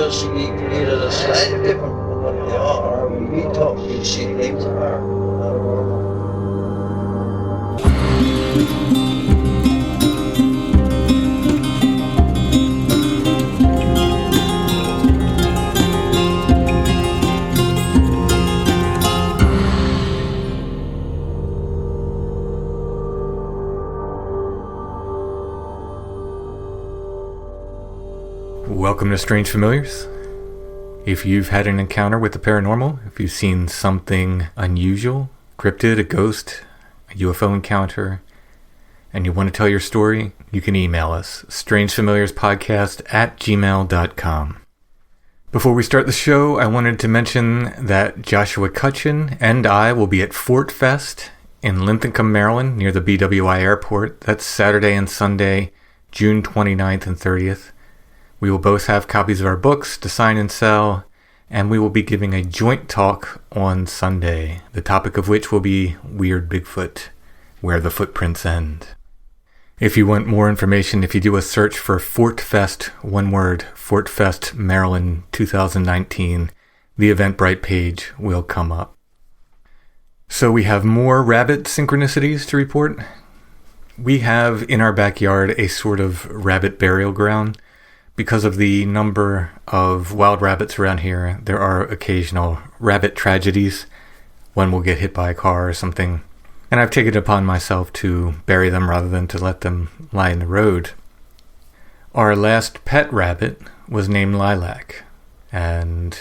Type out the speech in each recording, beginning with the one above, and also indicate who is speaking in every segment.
Speaker 1: either a slightly different from what they are, or we see things that are normal.
Speaker 2: Welcome to Strange Familiars. If you've had an encounter with the paranormal, if you've seen something unusual, cryptid, a ghost, a UFO encounter, and you want to tell your story, you can email us, strangefamiliarspodcast@gmail.com. Before we start the show, I wanted to mention that Joshua Cutchin and I will be at Fort Fest in Linthicum, Maryland, near the BWI airport. That's Saturday and Sunday, June 29th and 30th. We will both have copies of our books to sign and sell, and we will be giving a joint talk on Sunday, the topic of which will be Weird Bigfoot, Where the Footprints End. If you want more information, if you do a search for Fort Fest, one word, Fort Fest, Maryland 2019, the Eventbrite page will come up. So we have more rabbit synchronicities to report. We have in our backyard a sort of rabbit burial ground. Because of the number of wild rabbits around here, there are occasional rabbit tragedies. One will get hit by a car or something, and I've taken it upon myself to bury them rather than to let them lie in the road. Our last pet rabbit was named Lilac, and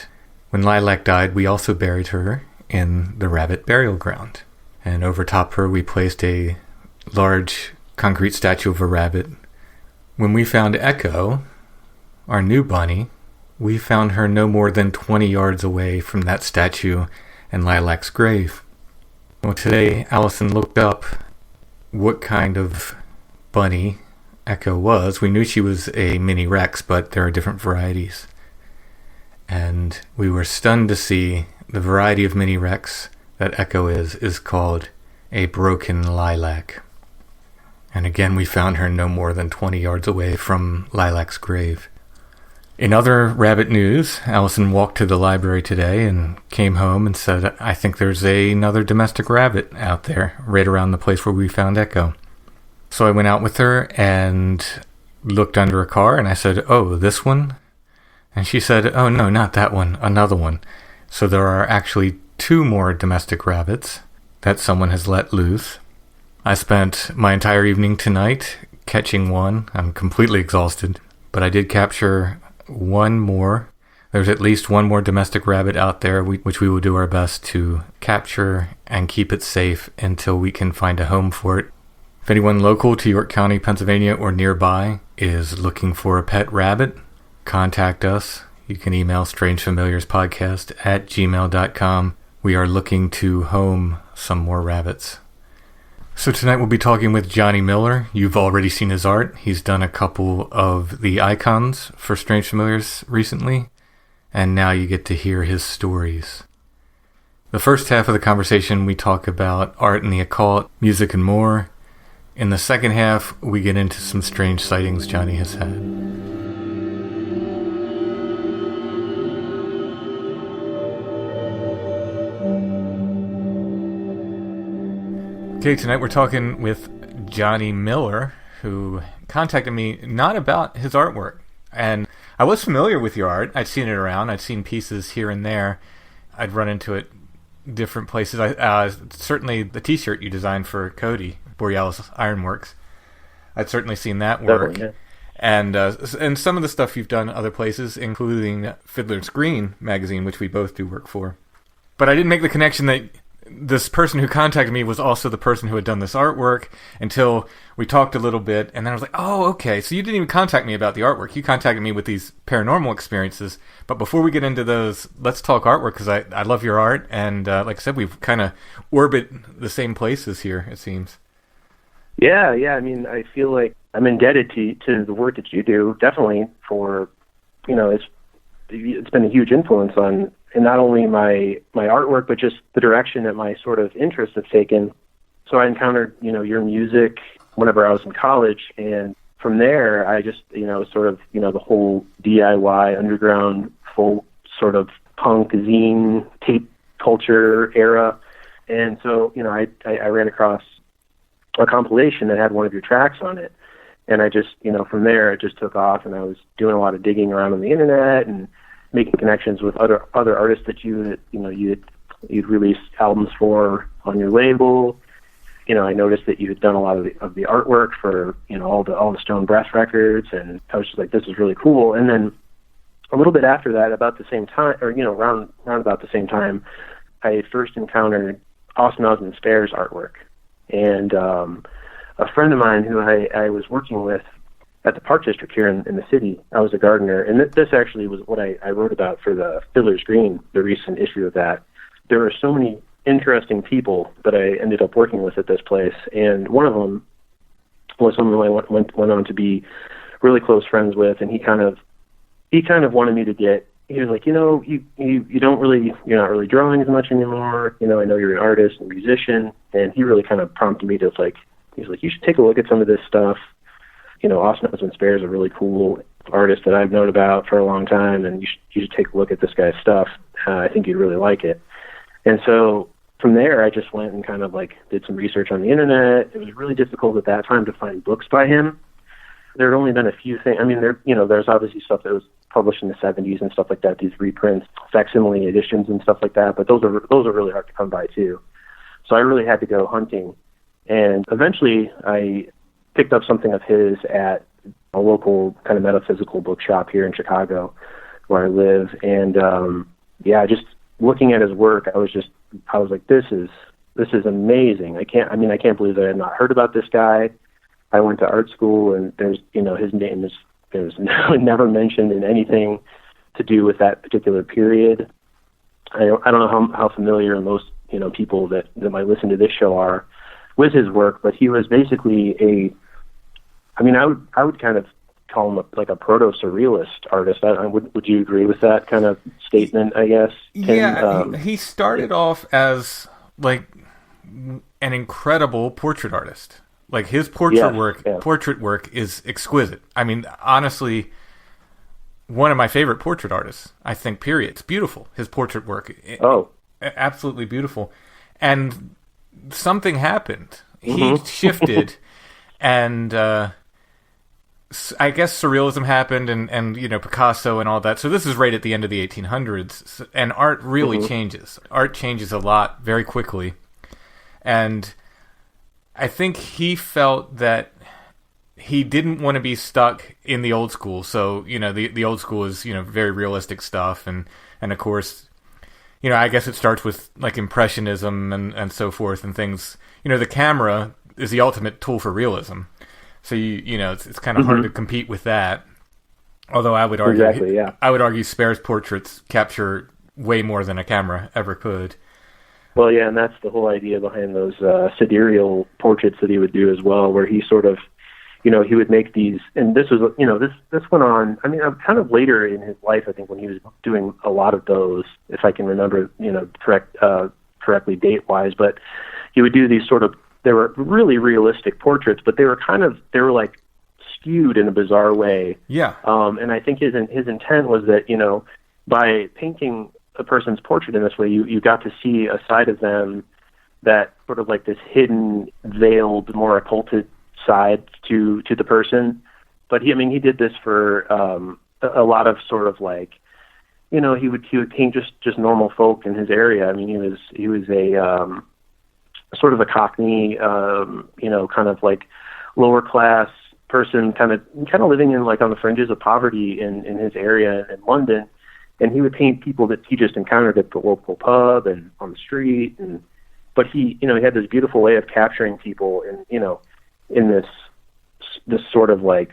Speaker 2: when Lilac died, we also buried her in the rabbit burial ground. And over top her, we placed a large concrete statue of a rabbit. When we found Echo, our new bunny, we found her no more than 20 yards away from that statue and Lilac's grave. Well, today, Allison looked up what kind of bunny Echo was. We knew she was a mini Rex, but there are different varieties. And we were stunned to see the variety of mini Rex that Echo is called a broken lilac. And again, we found her no more than 20 yards away from Lilac's grave. In other rabbit news, Allison walked to the library today and came home and said, I think there's another domestic rabbit out there right around the place where we found Echo. So I went out with her and looked under a car and I said, oh, this one? And she said, oh, no, not that one, another one. So there are actually two more domestic rabbits that someone has let loose. I spent my entire evening tonight catching one. I'm completely exhausted, but I did capture one more. There's at least one more domestic rabbit out there, which we will do our best to capture and keep it safe until we can find a home for it. If anyone local to York County, Pennsylvania or nearby is looking for a pet rabbit, contact us. You can email strangefamiliarspodcast@gmail.com. We are looking to home some more rabbits. So tonight we'll be talking with Johnny Miller. You've already seen his art. He's done a couple of the icons for Strange Familiars recently, and now you get to hear his stories. The first half of the conversation we talk about art and the occult, music and more. In the second half, we get into some strange sightings Johnny has had. Okay, tonight we're talking with Johnny Miller, who contacted me not about his artwork. And I was familiar with your art. I'd seen it around. I'd seen pieces here and there. I'd run into it different places. Certainly the t-shirt you designed for Cody, Borealis Ironworks. I'd certainly seen that work.
Speaker 3: Yeah.
Speaker 2: And some of the stuff you've done other places, including Fiddler's Green magazine, which we both do work for. But I didn't make the connection that this person who contacted me was also the person who had done this artwork until we talked a little bit, and then I was like, oh, okay, so you didn't even contact me about the artwork. You contacted me with these paranormal experiences. But before we get into those, let's talk artwork, because I love your art, and like I said, we've kind of orbit the same places here, it seems.
Speaker 3: Yeah, I mean, I feel like I'm indebted to the work that you do, definitely, for, it's been a huge influence on, and not only my artwork, but just the direction that my sort of interests have taken. So I encountered, your music whenever I was in college, and from there, I just, sort of, the whole DIY underground folk sort of punk zine tape culture era. And so, I ran across a compilation that had one of your tracks on it. And I just, from there, it just took off, and I was doing a lot of digging around on the internet and making connections with other artists that you'd released albums for on your label. I noticed that you had done a lot of the artwork for, all the Stone Breath records, and I was just like, this is really cool. And then a little bit after that, about the same time, or, round about the same time, I had first encountered Austin Osman Spare's artwork. And a friend of mine who I was working with at the Park District here in the city, I was a gardener, and this actually was what I wrote about for the Fiddler's Green, the recent issue of that. There were so many interesting people that I ended up working with at this place, and one of them was someone I went on to be really close friends with, and he kind of wanted me to get. He was like, you don't really, you're not really drawing as much anymore. I know you're an artist and musician, and he really kind of prompted me to he's like, you should take a look at some of this stuff. Austin Osman Spare is a really cool artist that I've known about for a long time, and you should take a look at this guy's stuff. I think you'd really like it. And so from there, I just went and kind of did some research on the internet. It was really difficult at that time to find books by him. There had only been a few things. I mean, there's obviously stuff that was published in the 70s and stuff like that, these reprints, facsimile editions and stuff like that, but those are really hard to come by too. So I really had to go hunting. And eventually I picked up something of his at a local kind of metaphysical bookshop here in Chicago where I live. And just looking at his work, I was like, this is amazing. I can't believe that I had not heard about this guy. I went to art school, and there's, his name is never mentioned in anything to do with that particular period. I don't know how familiar most, people that might listen to this show are with his work, but he was basically I would kind of call him a proto-surrealist artist. Would you agree with that kind of statement, I guess?
Speaker 2: Yeah, he started off as an incredible portrait artist. His portrait work is exquisite. I mean, honestly, one of my favorite portrait artists, I think, period. It's beautiful, his portrait work. Absolutely beautiful. And something happened. He shifted, and I guess surrealism happened, and Picasso and all that. So this is right at the end of the 1800s, and art really changes. Art changes a lot very quickly, and I think he felt that he didn't want to be stuck in the old school. So the old school is very realistic stuff, and of course, I guess it starts with impressionism and so forth and things. The camera is the ultimate tool for realism. So it's kind of hard to compete with that. Although I would argue Spare's portraits capture way more than a camera ever could.
Speaker 3: Well, yeah, and that's the whole idea behind those sidereal portraits that he would do as well, where he sort of, he would make these, and this was, this went on, kind of later in his life, I think, when he was doing a lot of those, if I can remember, correctly date-wise, but he would do these sort of, they were really realistic portraits, but they were skewed in a bizarre way. Yeah. And I think his intent was that, by painting a person's portrait in this way, you got to see a side of them that sort of this hidden, veiled, more occulted side to the person. But he did this for a lot of sort of he would paint just normal folk in his area. He was a sort of a Cockney, kind of lower class person, kind of living in on the fringes of poverty in his area in London. And he would paint people that he just encountered at the local pub and on the street. But he had this beautiful way of capturing people in this sort of I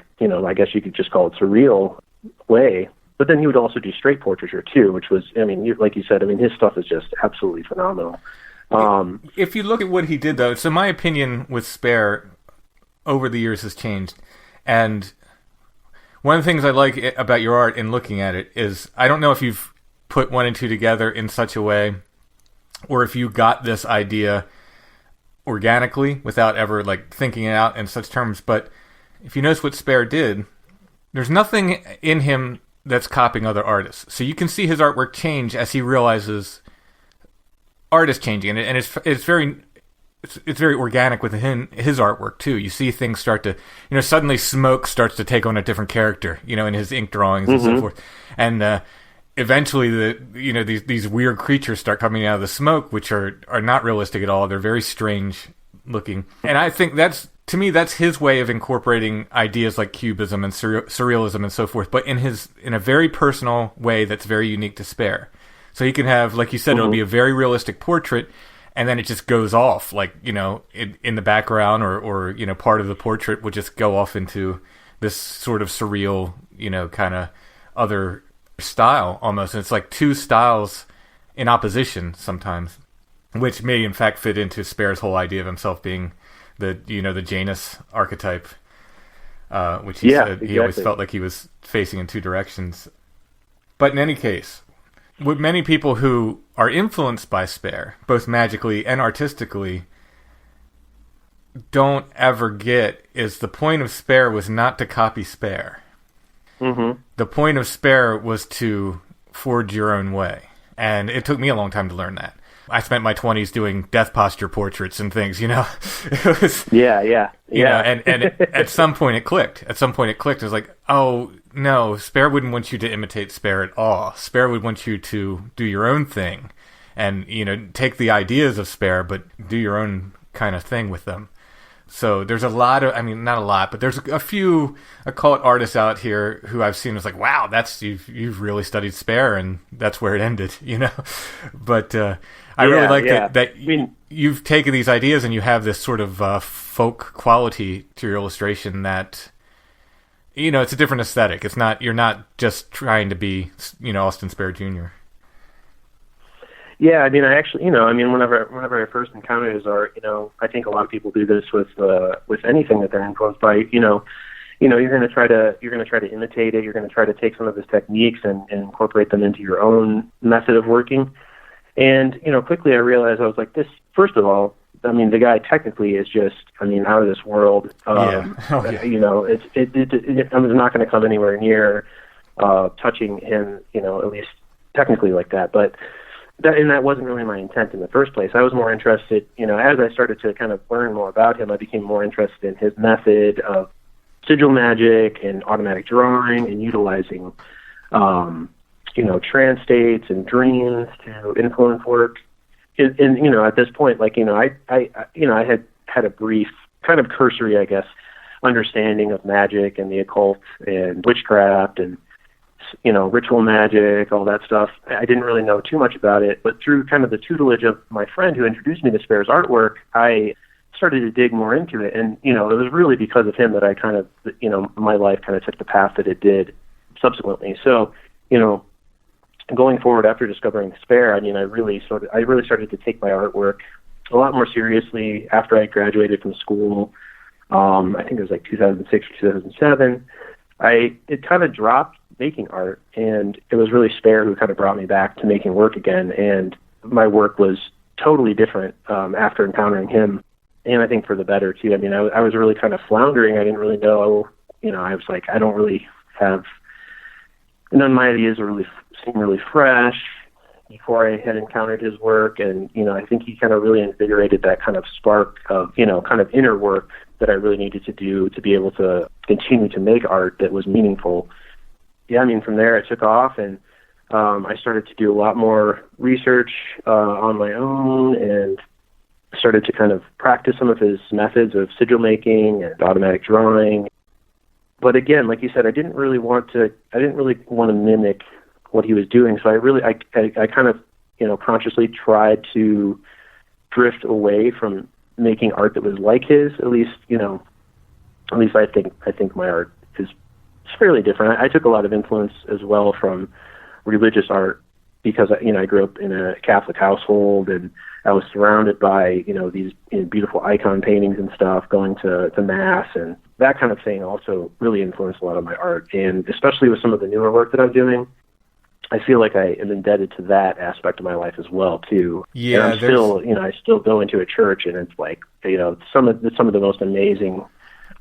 Speaker 3: guess you could just call it surreal way. But then he would also do straight portraiture too, which was, like you said, his stuff is just absolutely phenomenal.
Speaker 2: If you look at what he did, though, so my opinion with Spare over the years has changed. And one of the things I like about your art in looking at it is, I don't know if you've put one and two together in such a way, or if you got this idea organically without ever thinking it out in such terms, but if you notice what Spare did, there's nothing in him that's copying other artists. So you can see his artwork change as he realizes art is changing, and it's very organic with his artwork too. You see things start to, suddenly smoke starts to take on a different character, in his ink drawings and so forth, and eventually these weird creatures start coming out of the smoke, which are not realistic at all. They're very strange looking, and I think that's his way of incorporating ideas like cubism and surrealism and so forth, but in a very personal way that's very unique to Spare. So you can have, like you said, it'll be a very realistic portrait, and then it just goes off, like, in the background or part of the portrait would just go off into this sort of surreal, kind of other style almost. And it's like two styles in opposition sometimes, which may in fact fit into Spare's whole idea of himself being the Janus archetype, which he said he always felt like he was facing in two directions. But in any case, what many people who are influenced by Spare, both magically and artistically, don't ever get is the point of Spare was not to copy Spare. Mm-hmm. The point of Spare was to forge your own way. And it took me a long time to learn that. I spent my 20s doing death posture portraits and things, It was, and at some point it clicked. It was like, oh, no, Spare wouldn't want you to imitate Spare at all. Spare would want you to do your own thing and, take the ideas of Spare, but do your own kind of thing with them. So there's a lot of, not a lot, but there's a few occult artists out here who I've seen was like, wow, you've really studied Spare, and that's where it ended, But I really like that you've taken these ideas and you have this sort of folk quality to your illustration that, it's a different aesthetic. You're not just trying to be, Austin Spare Jr.
Speaker 3: Yeah, I actually, whenever I first encountered his art, I think a lot of people do this with anything that they're influenced by. You're going to try to imitate it. You're going to try to take some of his techniques and incorporate them into your own method of working. And quickly I realized I was like, this. First of all, the guy technically is just, out of this world. I'm not going to come anywhere near touching him, at least technically like that, but. That wasn't really my intent in the first place. I was more interested, as I started to kind of learn more about him, I became more interested in his method of sigil magic and automatic drawing and utilizing, trance states and dreams to influence work. And at this point, I had a brief, kind of cursory, I guess, understanding of magic and the occult and witchcraft and ritual magic, all that stuff. I didn't really know too much about it, but through kind of the tutelage of my friend who introduced me to Spare's artwork, I started to dig more into it. And, it was really because of him that I kind of, my life kind of took the path that it did subsequently. So, going forward after discovering Spare, I really started to take my artwork a lot more seriously after I graduated from school. I think it was like 2006 or 2007. It kind of dropped making art, and it was really Spare who kind of brought me back to making work again, and my work was totally different after encountering him, and I think for the better too. I was really kind of floundering. I didn't really know, I was like, I don't really have, none of my ideas seem really fresh before I had encountered his work, and I think he kind of really invigorated that kind of spark of kind of inner work that I really needed to do to be able to continue to make art that was meaningful. Yeah, from there it took off, and I started to do a lot more research on my own, and started to kind of practice some of his methods of sigil making and automatic drawing. But again, like you said, I didn't really want to mimic what he was doing. So I kind of, consciously tried to drift away from making art that was like his. At least I think my art is fairly different. I took a lot of influence as well from religious art because, I grew up in a Catholic household, and I was surrounded by, these beautiful icon paintings and stuff, going to Mass, and that kind of thing also really influenced a lot of my art. And especially with some of the newer work that I'm doing, I feel like I am indebted to that aspect of my life as well, too.
Speaker 2: Yeah,
Speaker 3: and I still go into a church, and it's like, some of the most amazing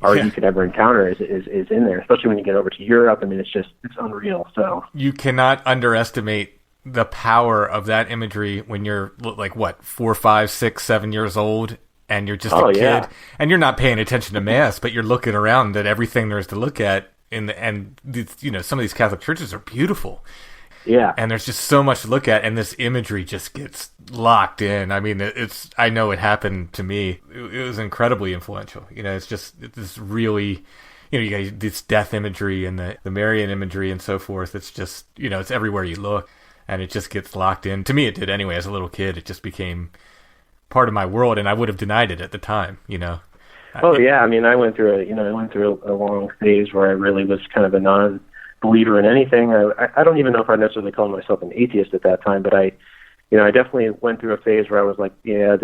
Speaker 3: art
Speaker 2: Yeah.
Speaker 3: you could ever encounter is in there, especially when you get over to Europe. I mean, it's unreal. So
Speaker 2: You cannot underestimate the power of that imagery when you're like, what, 4, 5, 6, 7 years old, and you're just a kid,
Speaker 3: yeah.
Speaker 2: and you're not paying attention to mass, but you're looking around at everything there is to look at. Some of these Catholic churches are beautiful.
Speaker 3: Yeah.
Speaker 2: And there's just so much to look at, and this imagery just gets locked in. I mean, I know it happened to me. It was incredibly influential. It's just this really, you got this death imagery and the Marian imagery and so forth. It's just, it's everywhere you look, and it just gets locked in. To me, it did anyway. As a little kid, it just became part of my world, and I would have denied it at the time,
Speaker 3: Oh yeah, I mean, I went through a long phase where I really was kind of a non-believer in anything. I don't even know if I necessarily called myself an atheist at that time, but I definitely went through a phase where I was like, I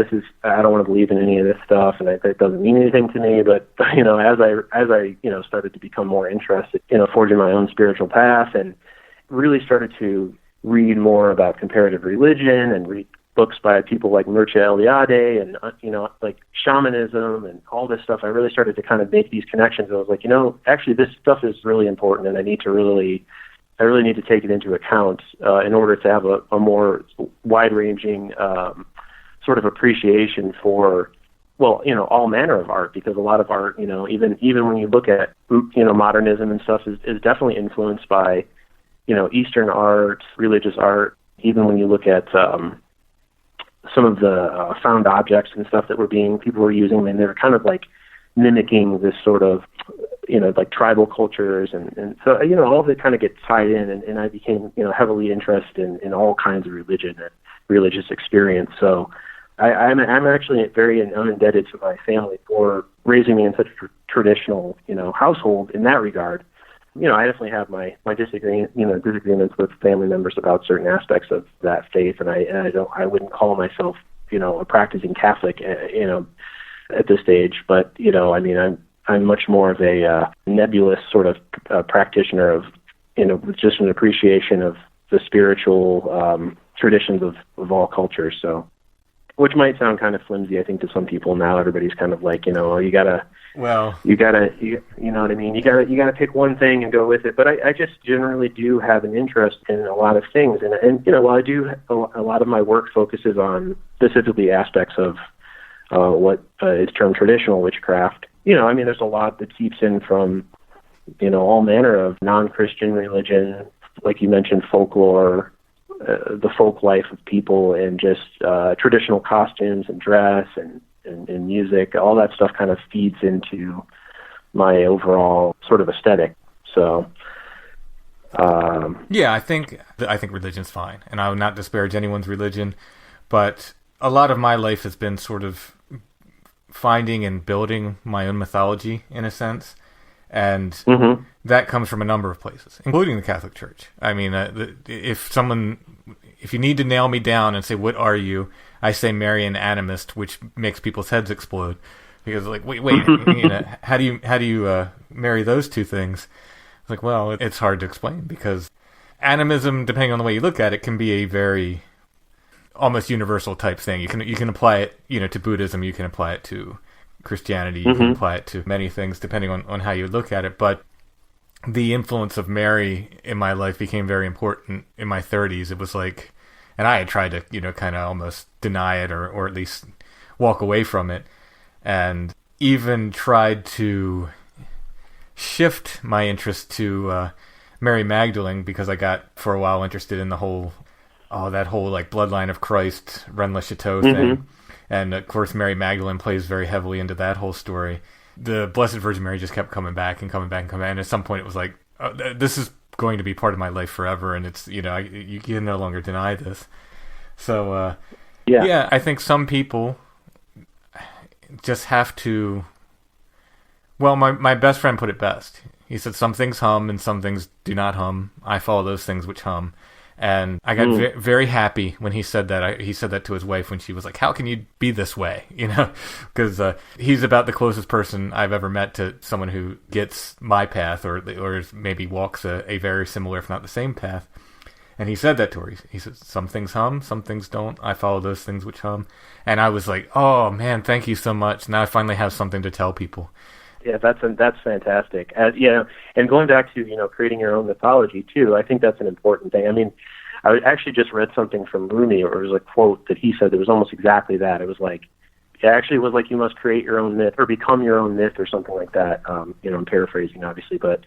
Speaker 3: don't want to believe in any of this stuff, and it doesn't mean anything to me. But as I started to become more interested, forging my own spiritual path, and really started to read more about comparative religion and read books by people like Mircea Eliade and, like shamanism and all this stuff, I really started to kind of make these connections. I was like, actually this stuff is really important, and I really need to take it into account in order to have a more wide-ranging sort of appreciation for, all manner of art, because a lot of art, even when you look at, modernism and stuff is definitely influenced by, Eastern art, religious art. Even when you look at some of the found objects and stuff that people were using, and they were kind of like mimicking this sort of, like tribal cultures, and so, all of it kind of gets tied in, and I became, heavily interested in all kinds of religion and religious experience. So I'm actually very indebted to my family for raising me in such a traditional, household in that regard. I definitely have my disagreements with family members about certain aspects of that faith, and I wouldn't call myself, a practicing Catholic, at this stage. But I'm much more of a nebulous sort of practitioner of, with just an appreciation of the spiritual traditions of all cultures. So, which might sound kind of flimsy, I think, to some people now. Everybody's kind of like, you know what I mean? You gotta pick one thing and go with it. But I just generally do have an interest in a lot of things, and while I do, a lot of my work focuses on specifically aspects of what is termed traditional witchcraft. There's a lot that seeps in from, all manner of non-Christian religion, like you mentioned, folklore, the folk life of people, and just traditional costumes and dress and music. All that stuff kind of feeds into my overall sort of aesthetic. So,
Speaker 2: yeah, I think religion's fine, and I would not disparage anyone's religion, but a lot of my life has been sort of finding and building my own mythology, in a sense, and that comes from a number of places, including the Catholic Church. I mean, if you need to nail me down and say, what are you? I say Marian animist, which makes people's heads explode, because like, wait, how do you marry those two things? It's like, well, it's hard to explain, because animism, depending on the way you look at it, can be a very almost universal type thing. You can apply it, to Buddhism. You can apply it to Christianity. You can apply it to many things, depending on how you look at it. But the influence of Mary in my life became very important in my 30s. It was like, and I had tried to, kind of almost deny it or at least walk away from it, and even tried to shift my interest to Mary Magdalene, because I got for a while interested in that whole like bloodline of Christ, Rennes le Chateau thing. And of course, Mary Magdalene plays very heavily into that whole story. The Blessed Virgin Mary just kept coming back and coming back and coming back. And at some point, it was like, this is going to be part of my life forever, and it's you can no longer deny this. So yeah, I think some people just have to. Well, my best friend put it best. He said, "Some things hum and some things do not hum. I follow those things which hum." And I got very happy when he said that. He said that to his wife when she was like, "How can you be this way?" Because he's about the closest person I've ever met to someone who gets my path, or maybe walks a very similar, if not the same path. And he said that to her. He said, "Some things hum, some things don't. I follow those things which hum." And I was like, "Oh man, thank you so much. Now I finally have something to tell people."
Speaker 3: Yeah, that's fantastic. And going back to creating your own mythology too, I think that's an important thing. I mean, I actually just read something from Rumi, or it was a quote that he said that was almost exactly that. It was like, you must create your own myth or become your own myth or something like that. I'm paraphrasing obviously, but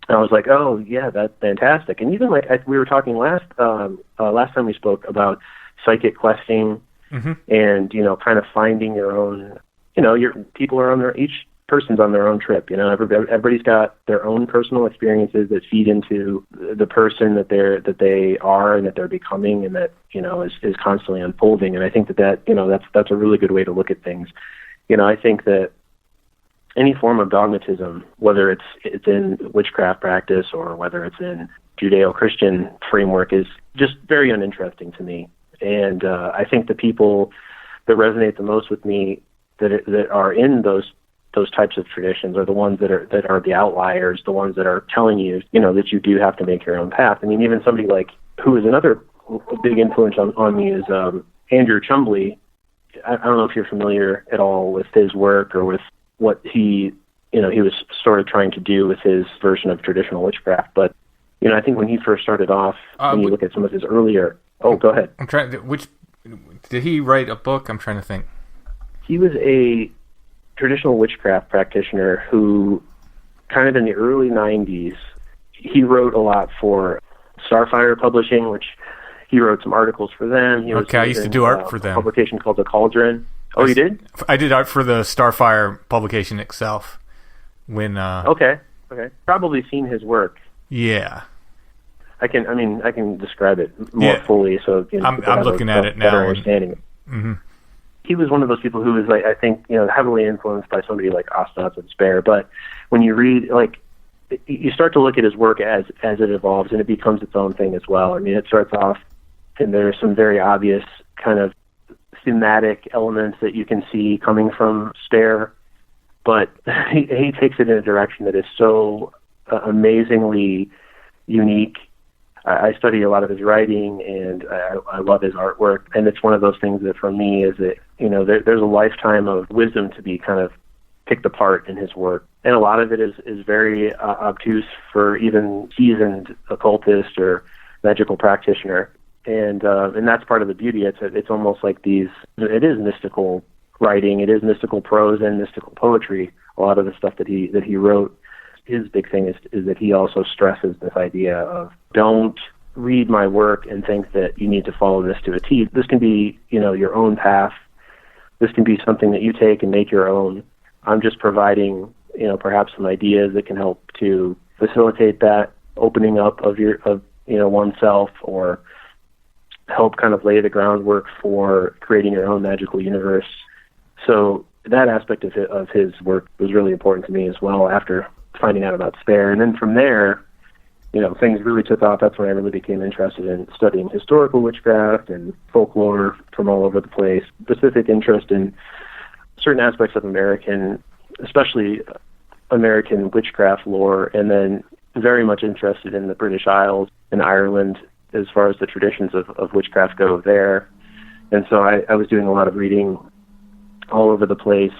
Speaker 3: I was like, oh yeah, that's fantastic. And even we were talking last time we spoke about psychic questing, and kind of finding your own. Your people are each person's on their own trip. Everybody's got their own personal experiences that feed into the person that they are and that they're becoming, and that is constantly unfolding. And I think that's a really good way to look at things. I think that any form of dogmatism, whether it's in witchcraft practice or whether it's in Judeo-Christian framework, is just very uninteresting to me. And I think the people that resonate the most with me that are in those types of traditions are the ones that are the outliers, the ones that are telling you, that you do have to make your own path. I mean, even somebody who is another big influence on me is Andrew Chumbley. I don't know if you're familiar at all with his work or with what he was sort of trying to do with his version of traditional witchcraft. But, I think when he first started off, when you look at some of his earlier... Oh, go ahead.
Speaker 2: I'm trying to... Did he write a book? I'm trying to think.
Speaker 3: He was a traditional witchcraft practitioner who, kind of in the early 90s, he wrote a lot for Starfire Publishing, which he wrote some articles for them.
Speaker 2: I used to do art for them.
Speaker 3: A publication called The Cauldron. Oh, you did?
Speaker 2: I did art for the Starfire publication itself.
Speaker 3: Okay. Probably seen his work.
Speaker 2: Yeah.
Speaker 3: I can describe it more fully, so
Speaker 2: I'm looking at it now.
Speaker 3: Better understanding.
Speaker 2: Mm-hmm.
Speaker 3: He was one of those people who was I think heavily influenced by somebody like Osnatz and Spare. But when you read you start to look at his work as it evolves, and it becomes its own thing as well. I mean, it starts off, and there are some very obvious kind of thematic elements that you can see coming from Spare, but he takes it in a direction that is so amazingly unique. I study a lot of his writing, and I love his artwork. And it's one of those things that for me is that, there's a lifetime of wisdom to be kind of picked apart in his work. And a lot of it is very obtuse for even seasoned occultist or magical practitioner. And that's part of the beauty. It's almost like it is mystical writing, it is mystical prose and mystical poetry, a lot of the stuff that he wrote. His big thing is that he also stresses this idea of don't read my work and think that you need to follow this to a T. This can be, your own path. This can be something that you take and make your own. I'm just providing, perhaps some ideas that can help to facilitate that opening up of oneself, or help kind of lay the groundwork for creating your own magical universe. So that aspect of his work was really important to me as well after finding out about Spare. And then from there, things really took off. That's when I really became interested in studying historical witchcraft and folklore from all over the place, specific interest in certain aspects of especially American witchcraft lore, and then very much interested in the British Isles and Ireland as far as the traditions of witchcraft go there. And so I was doing a lot of reading all over the place.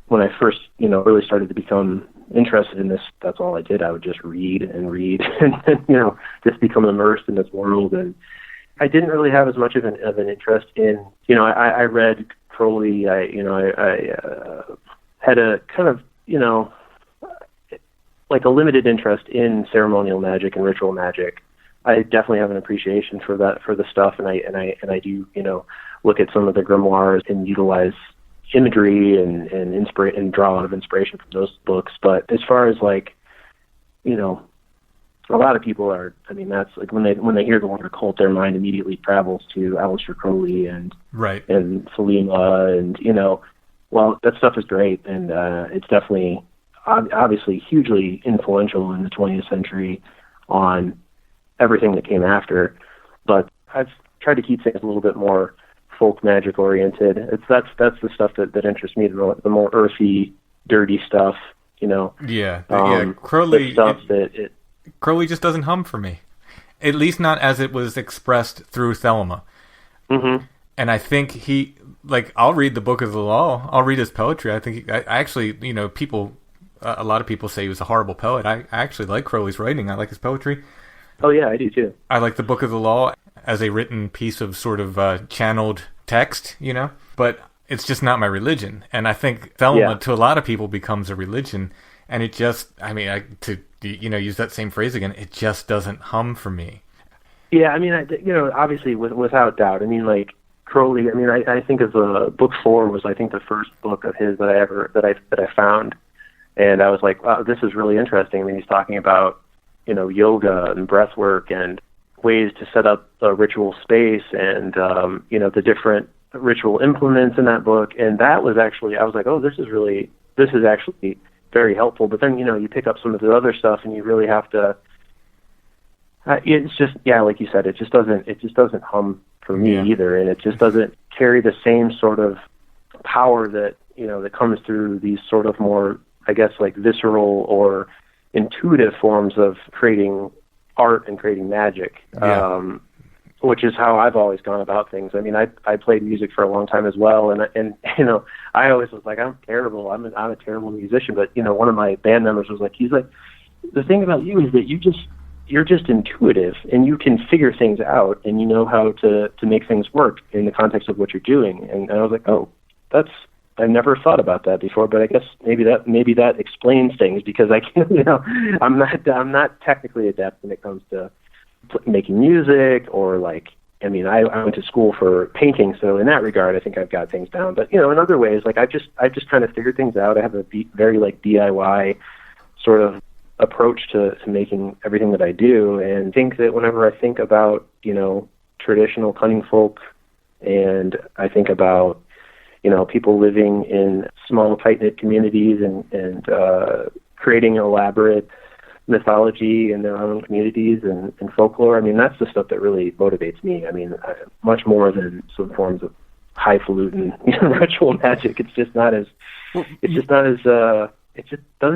Speaker 3: When I first, really started to become interested in this, that's all I did. I would just read and read and just become immersed in this world. And I didn't really have as much of an interest in, I read Crowley. I had a kind of, like a limited interest in ceremonial magic and ritual magic. I definitely have an appreciation for the stuff, and I do, look at some of the grimoires and utilize imagery and draw a lot of inspiration from those books. But as far as a lot of people are, that's like when they hear the word occult, their mind immediately travels to Aleister Crowley and Selima, and well, that stuff is great, and it's definitely obviously hugely influential in the 20th century on everything that came after. But I've tried to keep things a little bit more folk magic oriented. That's the stuff that interests me, the more earthy, dirty stuff.
Speaker 2: Crowley
Speaker 3: stuff
Speaker 2: Crowley just doesn't hum for me, at least not as it was expressed through Thelema.
Speaker 3: Mm-hmm.
Speaker 2: And I think I'll read the Book of the Law, I'll read his poetry. I think I actually, people a lot of people say he was a horrible poet. I actually like Crowley's writing. I like his poetry.
Speaker 3: Oh yeah, I do too.
Speaker 2: I like the Book of the Law as a written piece of sort of channeled text, you know, but it's just not my religion. And I think Thelma to a lot of people becomes a religion, and it just, I mean, to use that same phrase again, it just doesn't hum for me.
Speaker 3: Yeah, I mean, obviously without doubt. I mean, like Crowley. I mean, I think of book 4 was, I think, the first book of his that I found, and I was like, wow, this is really interesting. I mean, he's talking about, yoga and breath work and ways to set up a ritual space and, the different ritual implements in that book. And that was actually, I was like, oh, this is actually very helpful. But then, you pick up some of the other stuff and you really have to, it's just, yeah, like you said, it just doesn't hum for me either. And it just doesn't carry the same sort of power that, that comes through these sort of more, I guess, like visceral or intuitive forms of creating art and creating magic, which is how I've always gone about things. I mean, I played music for a long time as well, and I always was like, I'm terrible. I'm a terrible musician. But one of my band members was like, he's like, the thing about you is that you're just intuitive, and you can figure things out, and you know how to make things work in the context of what you're doing. And I was like, oh, I never thought about that before, but I guess maybe that explains things, because I'm not technically adept when it comes to making music, or like, I mean, I went to school for painting, so in that regard, I think I've got things down. But in other ways, like I just kind of figured things out. I have a very like DIY sort of approach to making everything that I do, and think that whenever I think about traditional cunning folk, and I think about people living in small, tight-knit communities and creating elaborate mythology in their own communities and folklore. I mean, that's the stuff that really motivates me. I mean, much more than some forms of highfalutin ritual magic. It just doesn't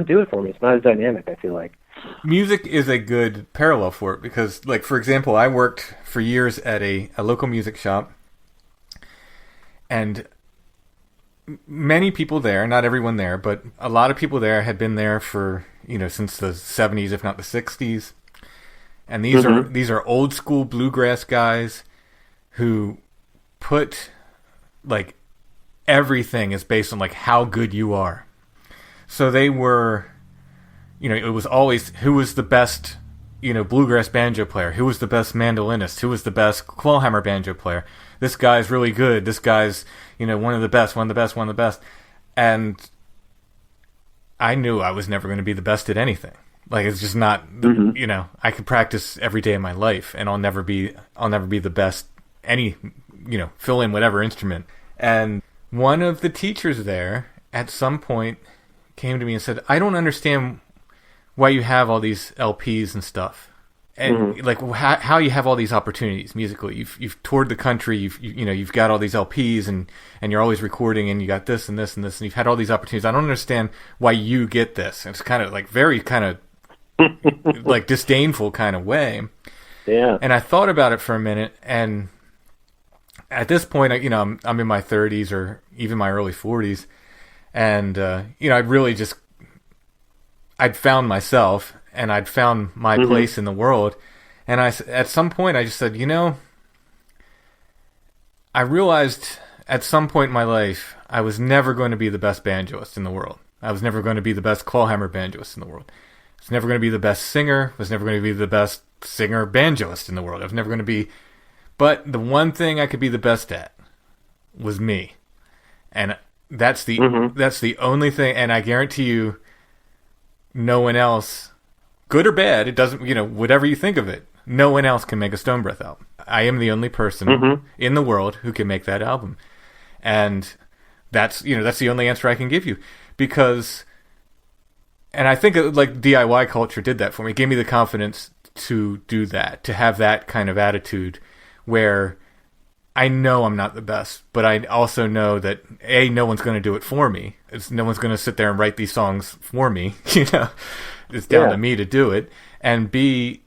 Speaker 3: do it for me. It's not as dynamic, I feel like.
Speaker 2: Music is a good parallel for it, because, like, for example, I worked for years at a local music shop, and many people there, not everyone there, but a lot of people there had been there for, since the 70s, if not the 60s. And these are old school bluegrass guys who put, like, everything is based on, like, how good you are. So they were, it was always who was the best, bluegrass banjo player, who was the best mandolinist, who was the best clawhammer banjo player. This guy's really good. This guy's, one of the best. And I knew I was never going to be the best at anything. Like, it's just not, I could practice every day of my life, and I'll never be the best fill in whatever instrument. And one of the teachers there at some point came to me and said, I don't understand why you have all these LPs and stuff. And like how you have all these opportunities musically. You've toured the country. You've got all these LPs and you're always recording, and you got this and this and this, and you've had all these opportunities. I don't understand why you get this. And it's kind of like very kind of like disdainful kind of way.
Speaker 3: Yeah. And
Speaker 2: I thought about it for a minute, and at this point, I'm in my 30s or even my early 40s, and I'd found myself. And I'd found my place in the world. And at some point, I just said, I realized at some point in my life, I was never going to be the best banjoist in the world. I was never going to be the best clawhammer banjoist in the world. I was never going to be the best singer. I was never going to be the best singer banjoist in the world. I was never going to be... But the one thing I could be the best at was me. And that's the only thing. And I guarantee you, no one else... Good or bad, it doesn't, whatever you think of it, no one else can make a Stone Breath album. I am the only person in the world who can make that album. And that's the only answer I can give you. Because, and I think like DIY culture did that for me. It gave me the confidence to do that, to have that kind of attitude where I know I'm not the best, but I also know that A, no one's going to do it for me. No one's going to sit there and write these songs for me, It's down to me to do it. And B,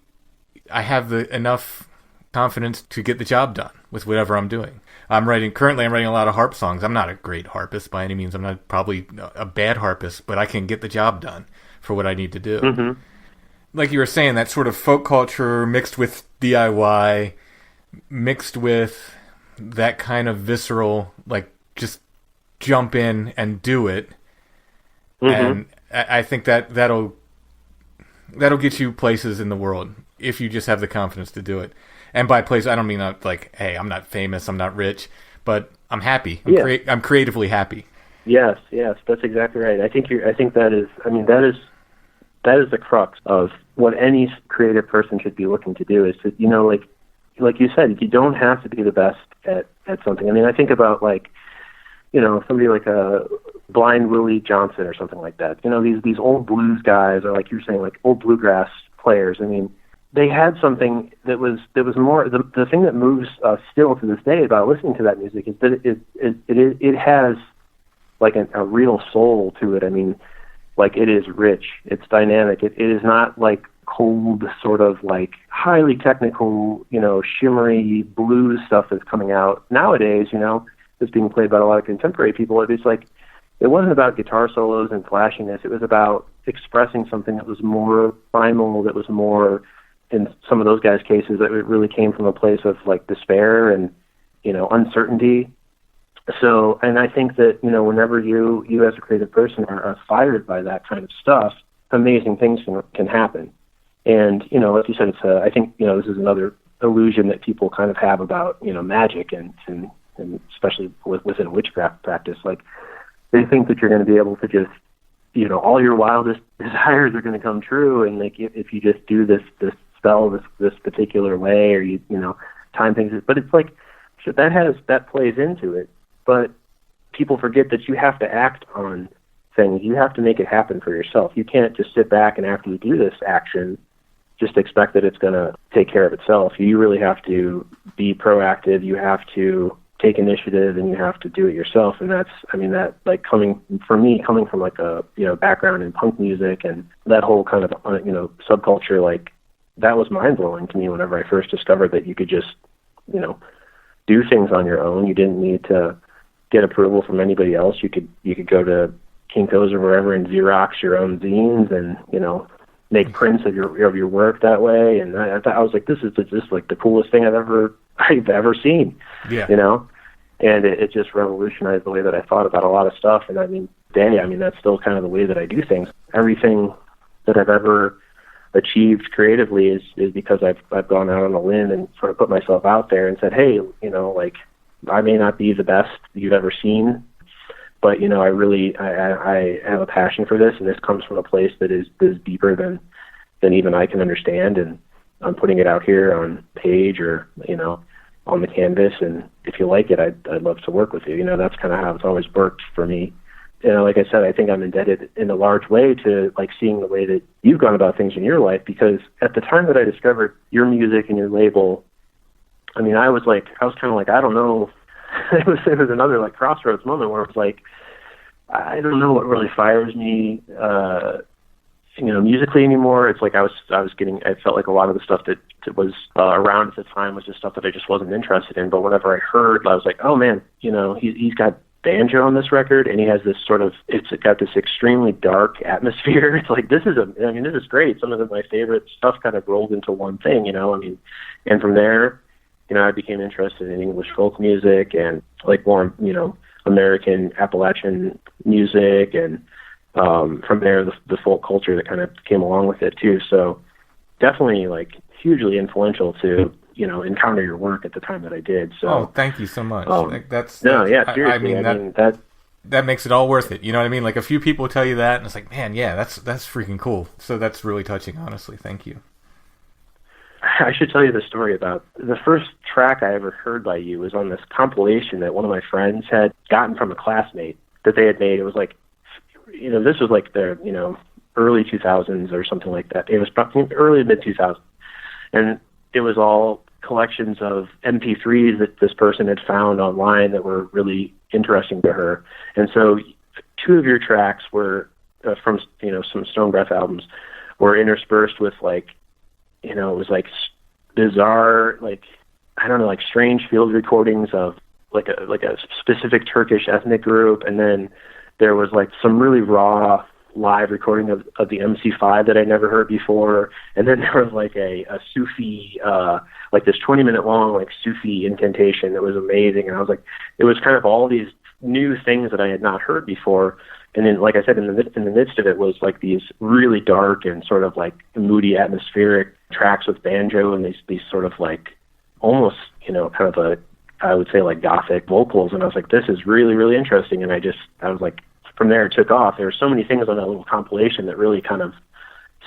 Speaker 2: I have enough confidence to get the job done with whatever I'm doing. Currently I'm writing a lot of harp songs. I'm not a great harpist by any means. I'm not probably a bad harpist, but I can get the job done for what I need to do.
Speaker 3: Mm-hmm.
Speaker 2: Like you were saying, that sort of folk culture mixed with DIY, mixed with that kind of visceral, like, just jump in and do it.
Speaker 3: Mm-hmm.
Speaker 2: And I think that'll get you places in the world if you just have the confidence to do it. And by place, I don't mean like, hey, I'm not famous, I'm not rich, but I'm happy. I'm creatively happy.
Speaker 3: Yes, that's exactly right. I think that is. I mean, that is the crux of what any creative person should be looking to do. Is to, you know, like you said, you don't have to be the best at something. I mean, I think about, like, you know, somebody like a Blind Willie Johnson or something like that. You know, these old blues guys, or like you're saying, like old bluegrass players. I mean, they had something that was more, the thing that moves us still to this day about listening to that music is that it has like a real soul to it. I mean, like, it is rich, it's dynamic. It is not like cold, sort of like highly technical, you know, shimmery blues stuff that's coming out nowadays, you know, that's being played by a lot of contemporary people. It's like, it wasn't about guitar solos and flashiness. It was about expressing something that was more primal, that was more, in some of those guys' cases, that it really came from a place of like despair and, you know, uncertainty. So, and I think that, you know, whenever you as a creative person are fired by that kind of stuff, amazing things can happen. And, you know, like you said, I think, you know, this is another illusion that people kind of have about, you know, magic and especially within witchcraft practice. Like, they think that you're going to be able to just, you know, all your wildest desires are going to come true. And like, if you just do this spell this particular way, or you know, time things, but it's like, that plays into it. But people forget that you have to act on things. You have to make it happen for yourself. You can't just sit back and after you do this action, just expect that it's going to take care of itself. You really have to be proactive. You have to take initiative, and you have to do it yourself. And that's, I mean, that, like, coming from like a, you know, background in punk music and that whole kind of, you know, subculture, like, that was mind-blowing to me whenever I first discovered that you could just, you know, do things on your own. You didn't need to get approval from anybody else. You could go to Kinko's or wherever and Xerox your own zines and, you know, make prints of your work that way. And I was like, this is just like the coolest thing I've ever seen.
Speaker 2: Yeah.
Speaker 3: You know, and it just revolutionized the way that I thought about a lot of stuff. And I mean, that's still kind of the way that I do things. Everything that I've ever achieved creatively is because I've gone out on a limb and sort of put myself out there and said, hey, you know, like, I may not be the best you've ever seen, but, you know, I have a passion for this, and this comes from a place that is deeper than even I can understand, and I'm putting it out here on page or, you know, on the canvas, and if you like it, I'd love to work with you. You know, that's kind of how it's always worked for me. You know, like I said, I think I'm indebted in a large way to, like, seeing the way that you've gone about things in your life, because at the time that I discovered your music and your label, I mean, I was kind of like, I don't know. It was another, like, crossroads moment where it was like, I don't know what really fires me, you know, musically anymore. It's like I felt like a lot of the stuff that was around at the time was just stuff that I just wasn't interested in. But whenever I heard, I was like, oh man, you know, he's got banjo on this record, and he has this sort of, it's got this extremely dark atmosphere. It's like, this is great. Some of my favorite stuff kind of rolled into one thing, you know. I mean, and from there, you know, I became interested in English folk music and, like, more, you know, American Appalachian music, and from there the folk culture that kind of came along with it too. So definitely, like, hugely influential to, you know, encounter your work at the time that I did. So
Speaker 2: thank you so much.
Speaker 3: Seriously.
Speaker 2: I mean, that makes it all worth it. You know what I mean? Like, a few people tell you that, and it's like, man, yeah, that's freaking cool. So that's really touching, honestly. Thank you.
Speaker 3: I should tell you the story about the first track I ever heard by you was on this compilation that one of my friends had gotten from a classmate that they had made. It was like, you know, this was like the, you know, early 2000s or something like that. It was probably early mid 2000s. And it was all collections of MP3s that this person had found online that were really interesting to her. And so two of your tracks were from, you know, some Stone Breath albums were interspersed with, like, you know, it was like bizarre, like, I don't know, like strange field recordings of like a specific Turkish ethnic group, and then there was like some really raw live recording of the MC5 that I never heard before, and then there was like a Sufi, like this 20-minute long like Sufi incantation that was amazing, and I was like, it was kind of all these new things that I had not heard before, and then like I said, in the midst of it was like these really dark and sort of like moody atmospheric tracks with banjo and these sort of like almost, you know, kind of I would say like gothic vocals, and I was like, this is really, really interesting, and I was like, from there it took off. There were so many things on that little compilation that really kind of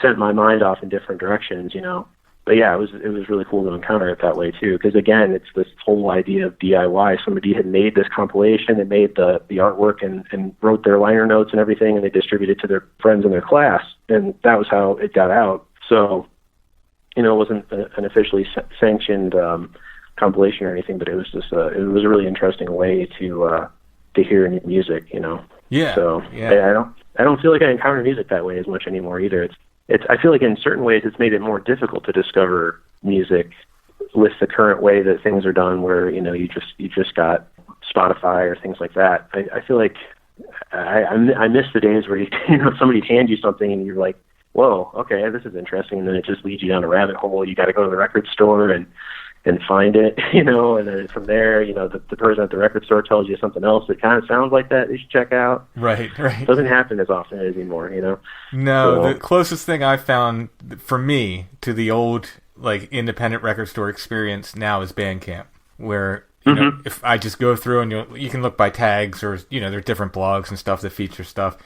Speaker 3: sent my mind off in different directions, you know. But yeah, it was really cool to encounter it that way too, because again, it's this whole idea of DIY. Somebody had made this compilation and made the artwork and wrote their liner notes and everything, and they distributed it to their friends in their class, and that was how it got out. So, you know, it wasn't an officially sanctioned compilation or anything, but it was just it was a really interesting way to hear new music, you know.
Speaker 2: Yeah.
Speaker 3: So
Speaker 2: yeah.
Speaker 3: I don't feel like I encounter music that way as much anymore either. I feel like in certain ways it's made it more difficult to discover music with the current way that things are done, where, you know, you just got Spotify or things like that. I feel like I miss the days where you know, somebody hands you something and you're like, whoa, okay, this is interesting, and then it just leads you down a rabbit hole. You got to go to the record store and find it, you know, and then from there, you know, the person at the record store tells you something else that kind of sounds like that you should check out.
Speaker 2: Right.
Speaker 3: It doesn't happen as often anymore, you know.
Speaker 2: No, so, the closest thing I've found for me to the old like independent record store experience now is Bandcamp, where you know, if I just go through and you can look by tags, or, you know, there's different blogs and stuff that feature stuff.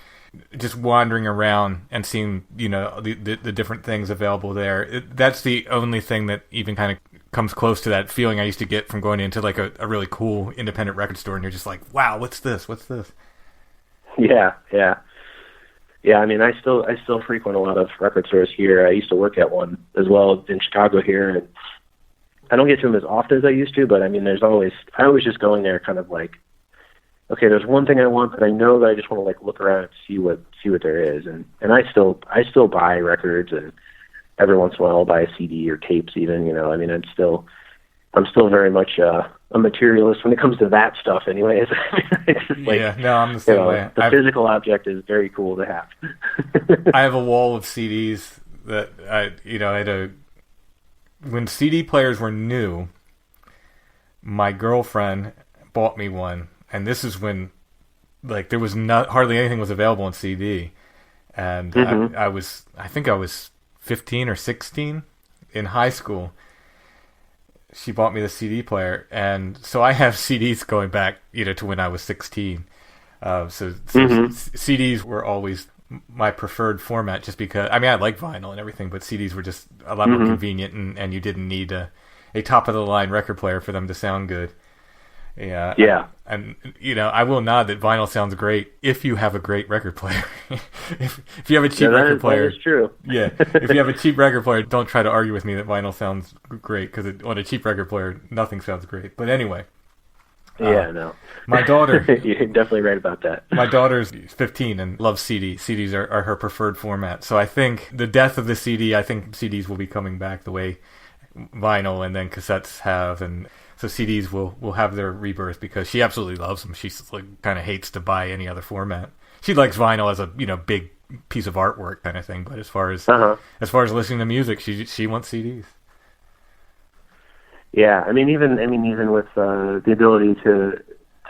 Speaker 2: Just wandering around and seeing, you know, the different things available there. That's the only thing that even kind of comes close to that feeling I used to get from going into like a really cool independent record store, and you're just like, wow, what's this? Yeah. I mean, I still frequent a lot of record stores here. I used to work at one as well in Chicago here, and I don't get to them as often as I used to, but I mean, I always just going there kind of like, okay, there's one thing I want, but I know that I just want to like look around and see what there is, and I still buy records, and every once in a while I'll buy a CD or tapes even, you know. I mean, I'm still very much a materialist when it comes to that stuff anyways. It's just like, yeah, no, I'm the same way.
Speaker 3: The physical object is very cool to have.
Speaker 2: I have a wall of CDs that I had when CD players were new, my girlfriend bought me one. And this is when, like, there was hardly anything was available on CD, and I think I was 15 or 16 in high school. She bought me the CD player, and so I have CDs going back, you know, to when I was 16. So CDs were always my preferred format, just because, I mean, I like vinyl and everything, but CDs were just a lot more convenient, and you didn't need a top of the line record player for them to sound good. Yeah. And you know, I will nod that vinyl sounds great if you have a great record player. if you have a cheap record player,
Speaker 3: that is true.
Speaker 2: Yeah. If you have a cheap record player, don't try to argue with me that vinyl sounds great, because on a cheap record player, nothing sounds great. But anyway.
Speaker 3: No.
Speaker 2: My daughter...
Speaker 3: You're definitely right about that.
Speaker 2: My daughter's 15 and loves CD. CDs are her preferred format. So I think the death of the CD, I think CDs will be coming back the way vinyl and then cassettes have, and so CDs will have their rebirth, because she absolutely loves them. She like kind of hates to buy any other format. She likes vinyl as a, you know, big piece of artwork kind of thing, but as far as listening to music, she wants CDs.
Speaker 3: Yeah, I mean even with the ability to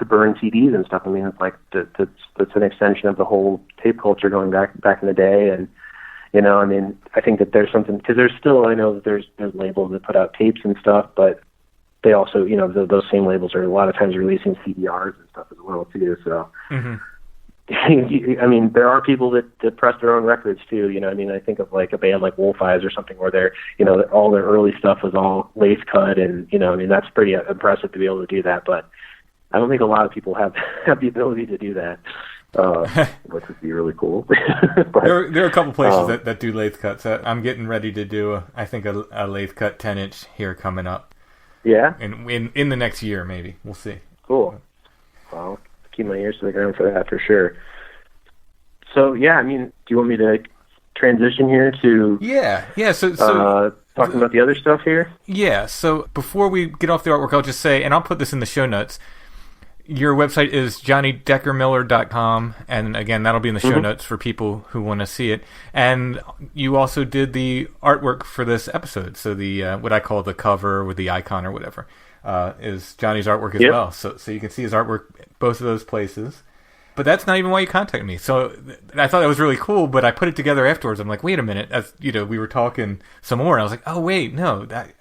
Speaker 3: burn CDs and stuff. I mean, it's like that's an extension of the whole tape culture going back in the day, and you know, I mean, I think that there's something, because there's still, I know that there's labels that put out tapes and stuff, but they also, you know, those same labels are a lot of times releasing CDRs and stuff as well too. So, I mean, there are people that press their own records too. You know, I mean, I think of like a band like Wolf Eyes or something, where they're, you know, all their early stuff was all lathe cut, and you know, I mean, that's pretty impressive to be able to do that. But I don't think a lot of people have the ability to do that. Which would be really cool. But,
Speaker 2: there are a couple places that do lathe cuts. I'm getting ready to do I think a lathe cut 10-inch here coming up.
Speaker 3: Yeah.
Speaker 2: In the next year, maybe. We'll see.
Speaker 3: Cool. Well, keep my ears to the ground for that for sure. So yeah, I mean, do you want me to transition here to?
Speaker 2: Yeah. So
Speaker 3: talking about the other stuff here.
Speaker 2: Yeah. So before we get off the artwork, I'll just say, and I'll put this in the show notes, your website is johnnydeckermiller.com, and again, that'll be in the show notes for people who want to see it. And you also did the artwork for this episode, so the what I call the cover with the icon or whatever is Johnny's artwork as well. So you can see his artwork both of those places. But that's not even why you contacted me. So I thought that was really cool, but I put it together afterwards. I'm like, wait a minute. As we were talking some more, and I was like, oh wait, no, that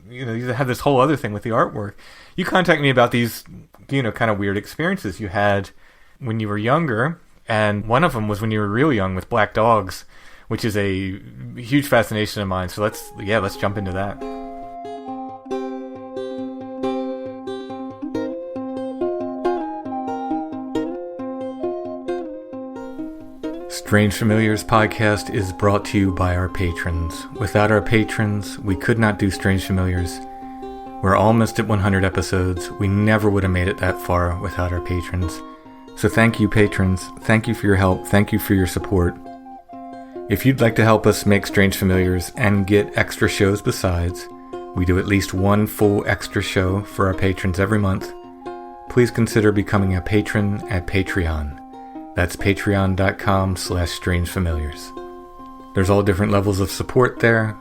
Speaker 2: you have this whole other thing with the artwork. You contacted me about these, kind of weird experiences you had when you were younger, and one of them was when you were real young with black dogs, which is a huge fascination of mine. So let's jump into that. Strange Familiars podcast is brought to you by our patrons. Without our patrons, we could not do Strange Familiars. We're almost at 100 episodes. We never would have made it that far without our patrons. So thank you, patrons. Thank you for your help. Thank you for your support. If you'd like to help us make Strange Familiars and get extra shows besides, we do at least one full extra show for our patrons every month. Please consider becoming a patron at Patreon. That's patreon.com/strangefamiliars. There's all different levels of support there.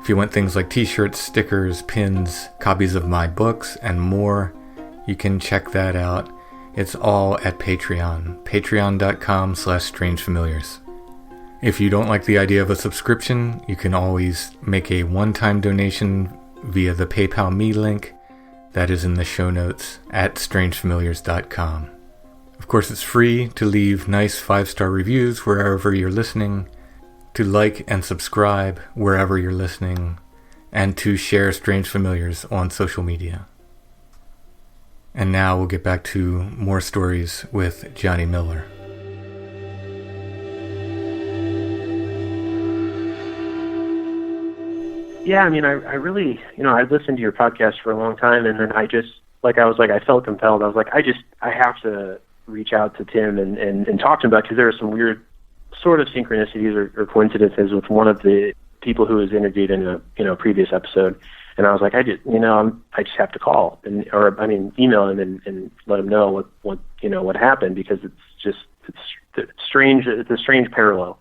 Speaker 2: If you want things like t-shirts, stickers, pins, copies of my books, and more, you can check that out. It's all at Patreon. Patreon.com/strangefamiliars. If you don't like the idea of a subscription, you can always make a one-time donation via the PayPal Me link. That is in the show notes at strangefamiliars.com. Of course, it's free to leave nice 5-star reviews wherever you're listening, to like and subscribe wherever you're listening, and to share Strange Familiars on social media. And now we'll get back to more stories with Johnny Miller.
Speaker 3: Yeah, I mean, I really, I listened to your podcast for a long time, and then I felt compelled. I was like, I have to reach out to Tim and talk to him about, because there are some weird sort of synchronicities or coincidences with one of the people who was interviewed in a previous episode. And I was like, I just have to call email him and let him know what happened, because it's strange. It's a strange parallel.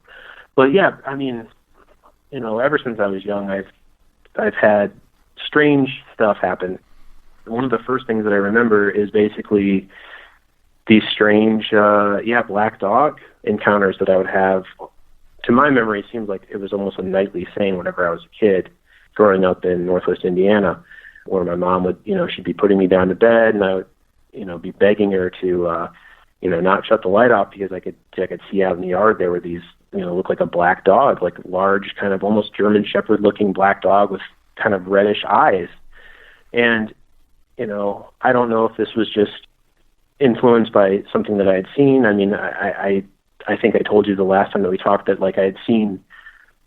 Speaker 3: But yeah, I mean, ever since I was young, I've had strange stuff happen. One of the first things that I remember is basically these strange, black dog encounters that I would have. To my memory, it seems like it was almost a nightly thing whenever I was a kid, growing up in Northwest Indiana, where my mom would, she'd be putting me down to bed, and I would, be begging her to, not shut the light off, because I could see out in the yard there were these, look like a black dog, like large, kind of almost German Shepherd looking black dog with kind of reddish eyes. And, I don't know if this was just influenced by something that I had seen. I mean, I think I told you the last time that we talked that, like, I had seen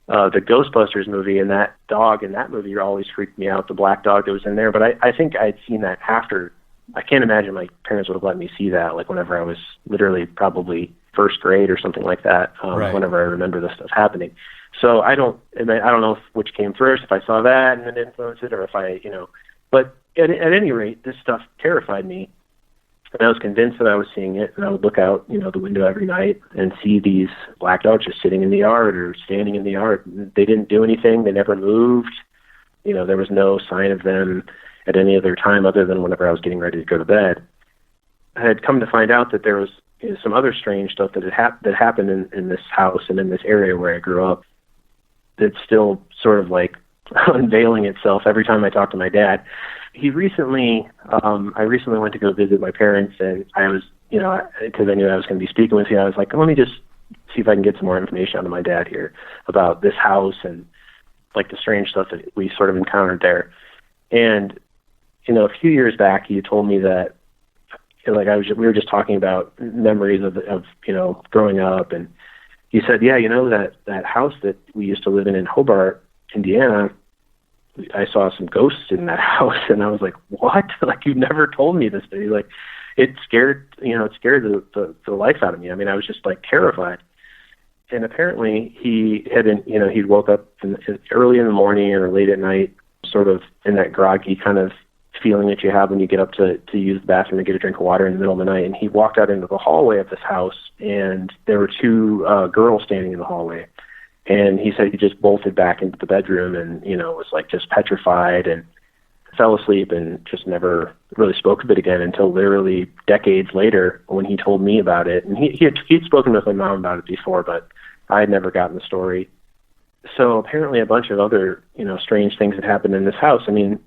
Speaker 3: the Ghostbusters movie, and that dog in that movie always freaked me out, the black dog that was in there. But I think I had seen that after. I can't imagine my parents would have let me see that, like, whenever I was literally probably first grade or something like that,
Speaker 2: right.
Speaker 3: Whenever I remember this stuff happening. So I don't know which came first, if I saw that and then influenced it, or if I, but at any rate, this stuff terrified me. And I was convinced that I was seeing it, and I would look out, the window every night and see these black dogs just sitting in the yard or standing in the yard. They didn't do anything. They never moved. There was no sign of them at any other time other than whenever I was getting ready to go to bed. I had come to find out that there was some other strange stuff that happened in this house and in this area where I grew up that's still sort of like unveiling itself every time I talk to my dad. I recently went to go visit my parents, and I was, because I knew I was going to be speaking with you, I was like, let me just see if I can get some more information out of my dad here about this house and, like, the strange stuff that we sort of encountered there. And, a few years back, he told me that, we were just talking about memories of growing up, and he said, yeah, that house that we used to live in Hobart, Indiana, I saw some ghosts in that house. And I was like, what? Like, you never told me this. Like, it scared the life out of me. I mean, I was just, like, terrified. And apparently he'd woke up early in the morning or late at night, sort of in that groggy kind of feeling that you have when you get up to use the bathroom and get a drink of water in the middle of the night. And he walked out into the hallway of this house, and there were two girls standing in the hallway. And he said he just bolted back into the bedroom and, was like just petrified and fell asleep and just never really spoke of it again until literally decades later when he told me about it. And he'd spoken with my mom about it before, but I had never gotten the story. So apparently a bunch of other, strange things had happened in this house. I mean,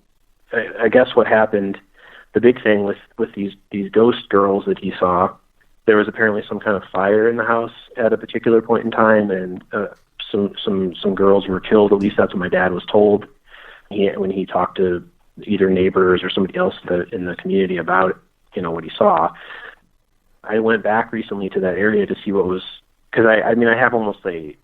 Speaker 3: I guess what happened, the big thing with these ghost girls that he saw, there was apparently some kind of fire in the house at a particular point in time, and some girls were killed. At least that's what my dad was told when he talked to either neighbors or somebody else in the community about what he saw. I went back recently to that area to see what was, because I have almost a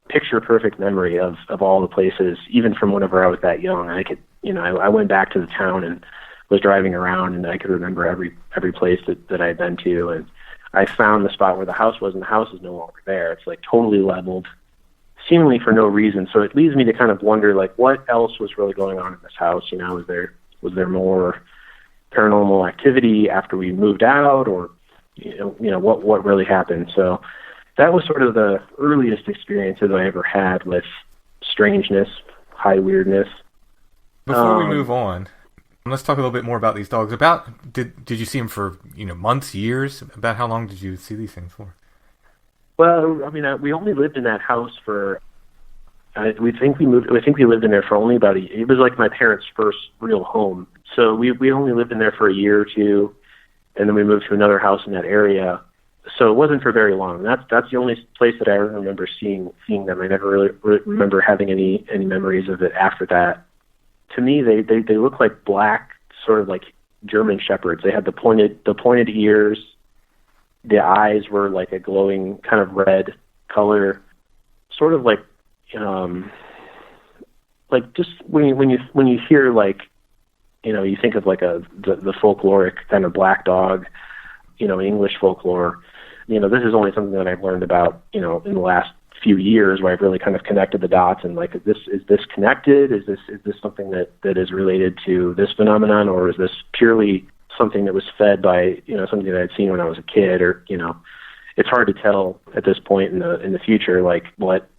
Speaker 3: picture perfect memory of all the places, even from whenever I was that young. I could I went back to the town and was driving around, and I could remember every place that I had been to, and I found the spot where the house was, and the house is no longer there. It's like totally leveled, seemingly for no reason. So it leads me to kind of wonder, like, what else was really going on in this house? Was there more paranormal activity after we moved out, or what really happened? So that was sort of the earliest experiences I ever had with strangeness, high weirdness.
Speaker 2: Before we move on, let's talk a little bit more about these dogs. Did you see them for months, years? About how long did you see these things for?
Speaker 3: Well, we only lived in that house for. We think we lived in there for only about it was like my parents' first real home. So we only lived in there for a year or two, and then we moved to another house in that area. So it wasn't for very long. That's the only place that I remember seeing them. I never really remember having any memories of it after that. To me, they look like black, sort of like German shepherds. They had the pointed ears. The eyes were like a glowing kind of red color, sort of like just when you hear, like, you think of like the folkloric kind of black dog, English folklore. This is only something that I've learned about, in the last few years, where I've really kind of connected the dots and, like, is this connected? Is this something that is related to this phenomenon, or is this purely something that was fed by, something that I'd seen when I was a kid? Or, it's hard to tell at this point in the future, like, what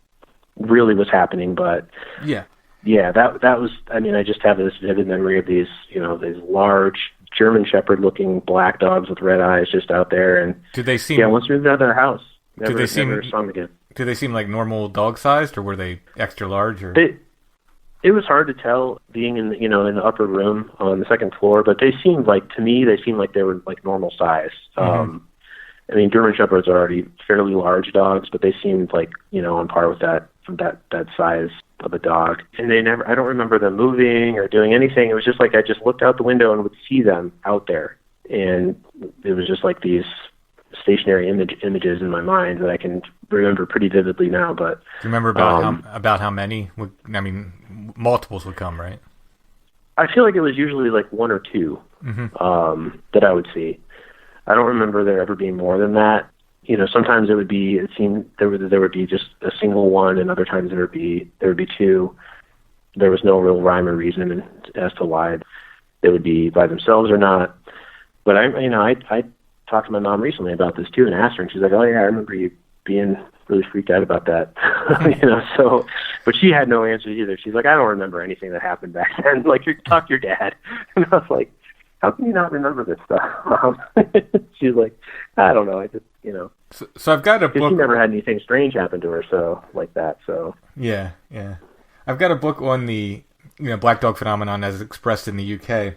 Speaker 3: really was happening. But yeah, that was, I just have this vivid memory of these, these large German Shepherd looking black dogs with red eyes just out there. And
Speaker 2: did they seem?
Speaker 3: Yeah, once we moved out of their house,
Speaker 2: never saw
Speaker 3: them again.
Speaker 2: Did they seem like normal dog sized, or were they extra large? Or
Speaker 3: it was hard to tell being in in the upper room on the second floor, but they seemed like they were like normal size. Mm-hmm. German Shepherds are already fairly large dogs, but they seemed like on par with that size of a dog. And I don't remember them moving or doing anything. It was just like I just looked out the window and would see them out there, and it was just like these stationary images in my mind that I can remember pretty vividly now. But
Speaker 2: do you remember about how many? Multiples would come, right?
Speaker 3: I feel like it was usually like one or two that I would see. I don't remember there ever being more than that. Sometimes it seemed there would be just a single one, and other times there would be two. There was no real rhyme or reason as to why they would be by themselves or not. But I talked to my mom recently about this too, and asked her, and she's like, "Oh yeah, I remember you being really freaked out about that." So, but she had no answers either. She's like, "I don't remember anything that happened back then." Like, talk to your dad. And I was like, "How can you not remember this stuff?" She's like, "I don't know. I just,
Speaker 2: So I've got a book.
Speaker 3: She never had anything strange happen to her, so like that. So
Speaker 2: yeah. I've got a book on the black dog phenomenon as expressed in the UK.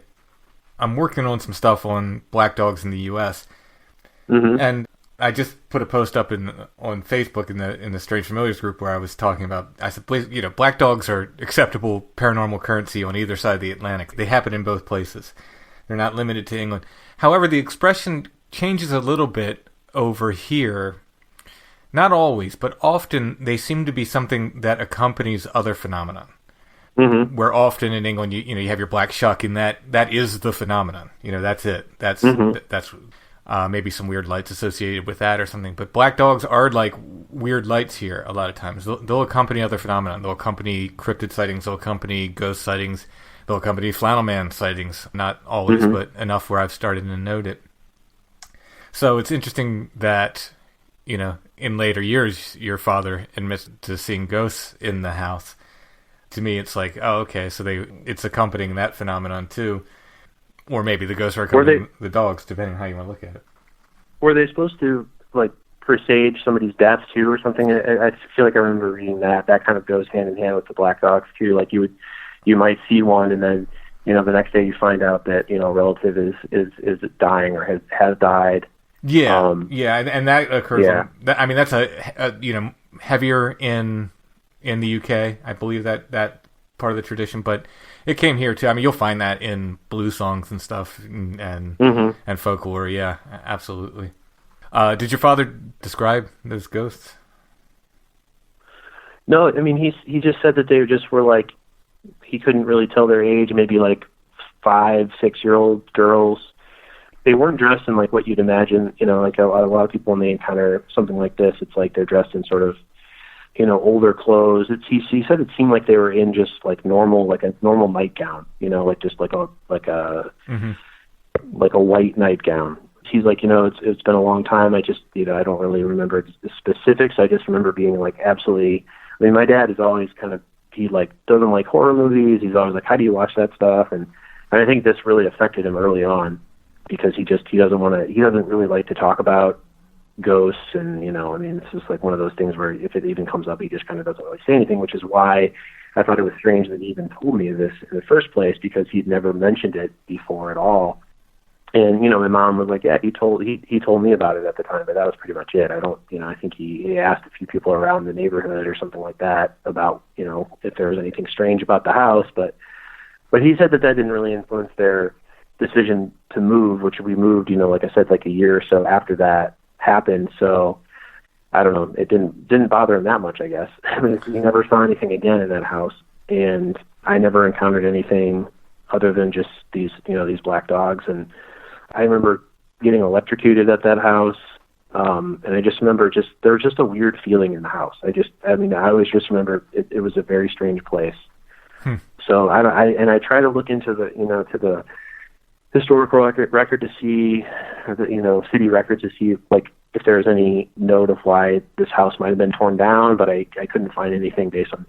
Speaker 2: I'm working on some stuff on black dogs in the US. Mm-hmm. And I just put a post up on Facebook in the Strange Familiars group where I was talking about, I said, black dogs are acceptable paranormal currency on either side of the Atlantic. They happen in both places. They're not limited to England. However, the expression changes a little bit over here. Not always, but often they seem to be something that accompanies other phenomena. Mm-hmm. Where often in England, you have your black shuck, and that is the phenomenon. That's it. That's maybe some weird lights associated with that or something. But black dogs are like weird lights here a lot of times. They'll accompany other phenomena. They'll accompany cryptid sightings. They'll accompany ghost sightings. they'll accompany flannel man sightings. Not always, but enough where I've started to note it. So it's interesting that, you know, in later years, your father admits to seeing ghosts in the house. To me, it's like, oh, okay, so it's accompanying that phenomenon too. Or maybe the ghosts are accompanying the dogs, depending on how you want to look at it.
Speaker 3: Were they supposed to, like, presage somebody's death too or something? I feel like I remember reading that. That kind of goes hand in hand with the black dogs too. Like, you might see one, and then, you know, the next day you find out that, you know, a relative is dying or has died.
Speaker 2: Yeah, and that occurs. Yeah. That's a you know, heavier in the UK. I believe that part of the tradition, but it came here too. I mean, you'll find that in blues songs and stuff, and folklore. Yeah, absolutely. Did your father describe those ghosts?
Speaker 3: No, I mean, he just said that they just were like, he couldn't really tell their age. Maybe like 5-6-year-old girls. They weren't dressed in like what you'd imagine, you know, like a lot of people when they encounter something like this, it's like they're dressed in sort of, you know, older clothes. He said it seemed like they were in just like a normal nightgown, you know, like just like a white nightgown. He's like, you know, it's been a long time. I just, you know, I don't really remember the specifics. I just remember being like absolutely. I mean, my dad is always kind of, he like doesn't like horror movies. He's always like, how do you watch that stuff? And I think this really affected him early on. Because he doesn't really like to talk about ghosts, and, you know, I mean, it's just like one of those things where if it even comes up, he just kind of doesn't really say anything, which is why I thought it was strange that he even told me this in the first place, because he'd never mentioned it before at all. And, you know, my mom was like, yeah, he told me about it at the time, but that was pretty much it. I think he asked a few people around the neighborhood or something like that about, you know, if there was anything strange about the house, but he said that didn't really influence their decision to move, which we moved, you know, like I said, like a year or so after that happened. So I don't know, it didn't bother him that much, I guess. I mean, he never saw anything again in that house, and I never encountered anything other than just these black dogs. And I remember getting electrocuted at that house, and I just remember there was just a weird feeling in the house. I always just remember it was a very strange place. So I try to look into the historical record to see, city records to see if there's any note of why this house might have been torn down, but I couldn't find anything based on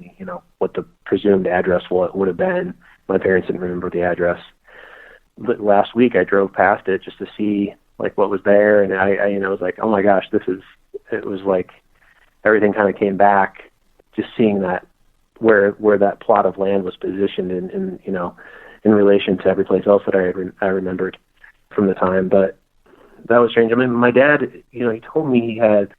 Speaker 3: what the presumed address would have been. My parents didn't remember the address. But last week I drove past it just to see what was there, and I was like, oh my gosh, it was like everything kind of came back, just seeing that where that plot of land was positioned in relation to every place else that I remembered from the time. But that was strange. I mean, my dad, he told me he had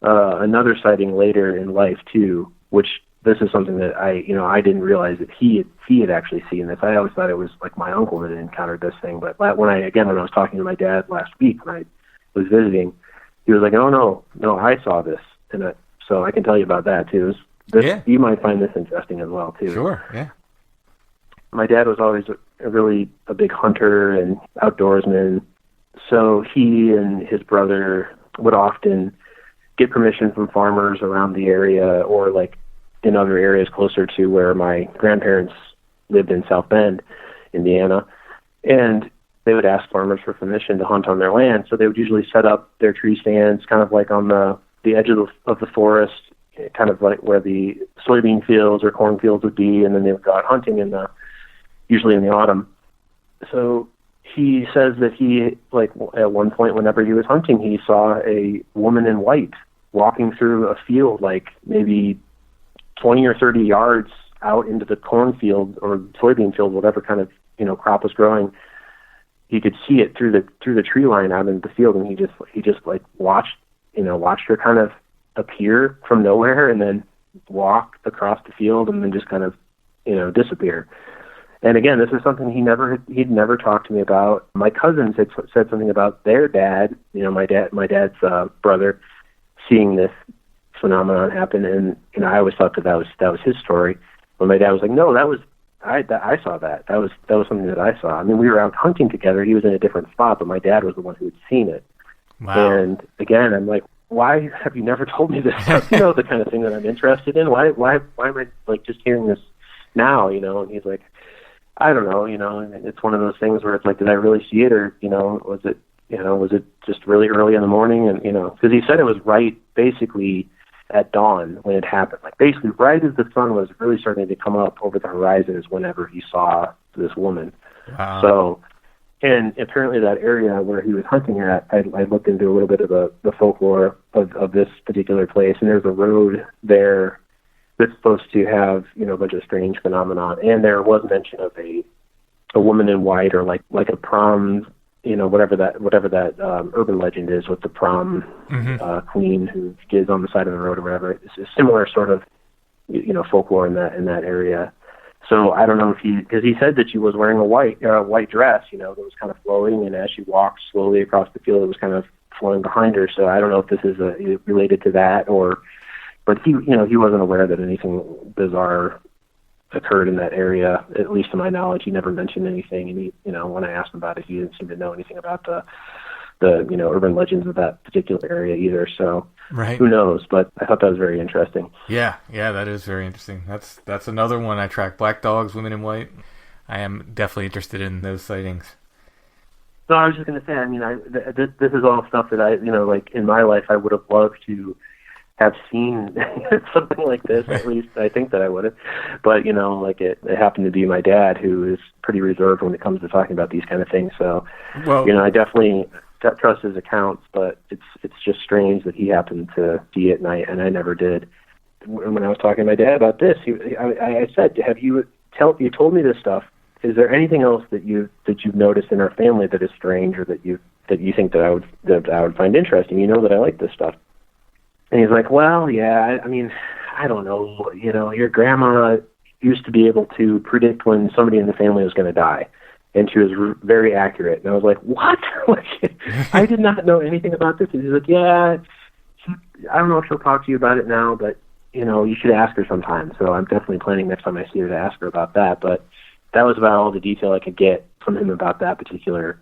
Speaker 3: another sighting later in life too, which this is something that I didn't realize that he had actually seen this. I always thought it was like my uncle that had encountered this thing. But when I was talking to my dad last week when I was visiting, he was like, "Oh no, I saw this," and so I can tell you about that too.
Speaker 2: Yeah.
Speaker 3: You might find this interesting as well too.
Speaker 2: Sure. Yeah.
Speaker 3: My dad was always a big hunter and outdoorsman, so he and his brother would often get permission from farmers around the area or in other areas closer to where my grandparents lived in South Bend, Indiana, and they would ask farmers for permission to hunt on their land. So they would usually set up their tree stands kind of like on the edge of the forest, kind of like where the soybean fields or corn fields would be, and then they would go out hunting usually in the autumn. So he says that he, at one point whenever he was hunting, he saw a woman in white walking through a field, maybe 20 or 30 yards out into the cornfield or soybean field, whatever kind of, crop was growing. He could see it through the tree line out in the field, and he just watched her kind of appear from nowhere and then walk across the field and then just kind of, disappear. And again, this is something he'd never talked to me about. My cousins had said something about their dad, my dad's brother, seeing this phenomenon happen, and I always thought that was his story. But my dad was like, "No, I saw that. That was something that I saw. I mean, we were out hunting together. He was in a different spot, but my dad was the one who had seen it."
Speaker 2: Wow.
Speaker 3: And again, I'm like, "Why have you never told me this stuff? The kind of thing that I'm interested in. Why am I just hearing this now?" And he's like, I don't know, it's one of those things where it's like, did I really see it, or, was it just really early in the morning? And, because he said it was right basically at dawn when it happened. Like basically right as the sun was really starting to come up over the horizon is whenever he saw this woman.
Speaker 2: Wow.
Speaker 3: So, and apparently that area where he was hunting at, I looked into a little bit of the folklore of this particular place, and there's a road there that's supposed to have, a bunch of strange phenomenon. And there was mention of a woman in white, or like a prom, whatever that urban legend is with the prom queen who is on the side of the road or whatever. It's a similar sort of, folklore in that area. So I don't know if because he said that she was wearing a white dress, that was kind of flowing, and as she walked slowly across the field, it was kind of flowing behind her. So I don't know if this is related to that, but he wasn't aware that anything bizarre occurred in that area, at least to my knowledge. He never mentioned anything, and he, when I asked him about it, he didn't seem to know anything about the urban legends of that particular area either. So
Speaker 2: right.
Speaker 3: Who knows? But I thought that was very interesting.
Speaker 2: Yeah, that is very interesting. That's another one I track. Black dogs, women in white. I am definitely interested in those sightings.
Speaker 3: No, I was just going to say, this is all stuff that I, like in my life, I would have loved to have seen something like this. At least I think that I would have. But, it happened to be my dad, who is pretty reserved when it comes to talking about these kind of things. So,
Speaker 2: well,
Speaker 3: I definitely trust his accounts, but it's just strange that he happened to see it, and I never did. When I was talking to my dad about this, I said, you told me this stuff. Is there anything else that you've noticed in our family that is strange, or that you think that I would find interesting? That I like this stuff. And he's like, well, yeah, I don't know. Your grandma used to be able to predict when somebody in the family was going to die, and she was very accurate. And I was like, what? I did not know anything about this. And he's like, yeah, I don't know if she'll talk to you about it now, but, you should ask her sometime. So I'm definitely planning next time I see her to ask her about that. But that was about all the detail I could get from him about that particular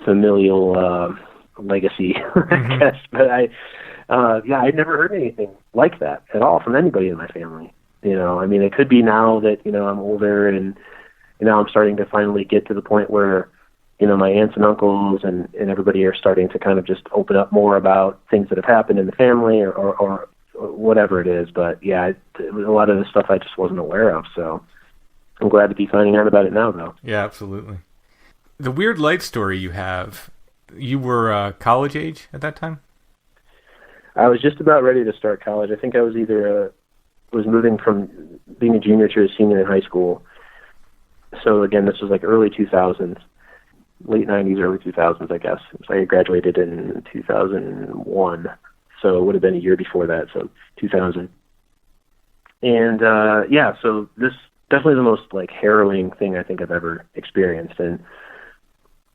Speaker 3: familial legacy, I guess. But I'd never heard anything like that at all from anybody in my family. It could be now that, I'm older, and, I'm starting to finally get to the point where, my aunts and uncles and everybody are starting to kind of just open up more about things that have happened in the family or whatever it is. But yeah, a lot of this stuff I just wasn't aware of. So I'm glad to be finding out about it now, though.
Speaker 2: Yeah, absolutely. The weird light story you have, you were college age at that time?
Speaker 3: I was just about ready to start college. I think I was was moving from being a junior to a senior in high school. So again, this was like early 2000s, late 90s, early 2000s, I guess. So I graduated in 2001. So it would have been a year before that, so 2000. And so this definitely the most harrowing thing I think I've ever experienced. And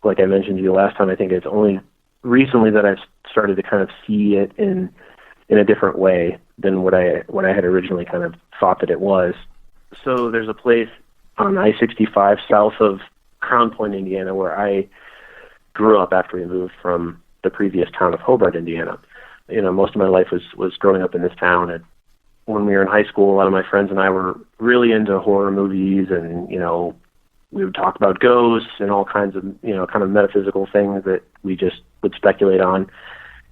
Speaker 3: like I mentioned to you last time, I think it's only recently that I've started to kind of see it in a different way than what I had originally kind of thought that it was. So there's a place on I-65 south of Crown Point, Indiana, where I grew up after we moved from the previous town of Hobart, Indiana. Most of my life was growing up in this town. And when we were in high school, a lot of my friends and I were really into horror movies, and, we would talk about ghosts and all kinds of, kind of metaphysical things that we just would speculate on.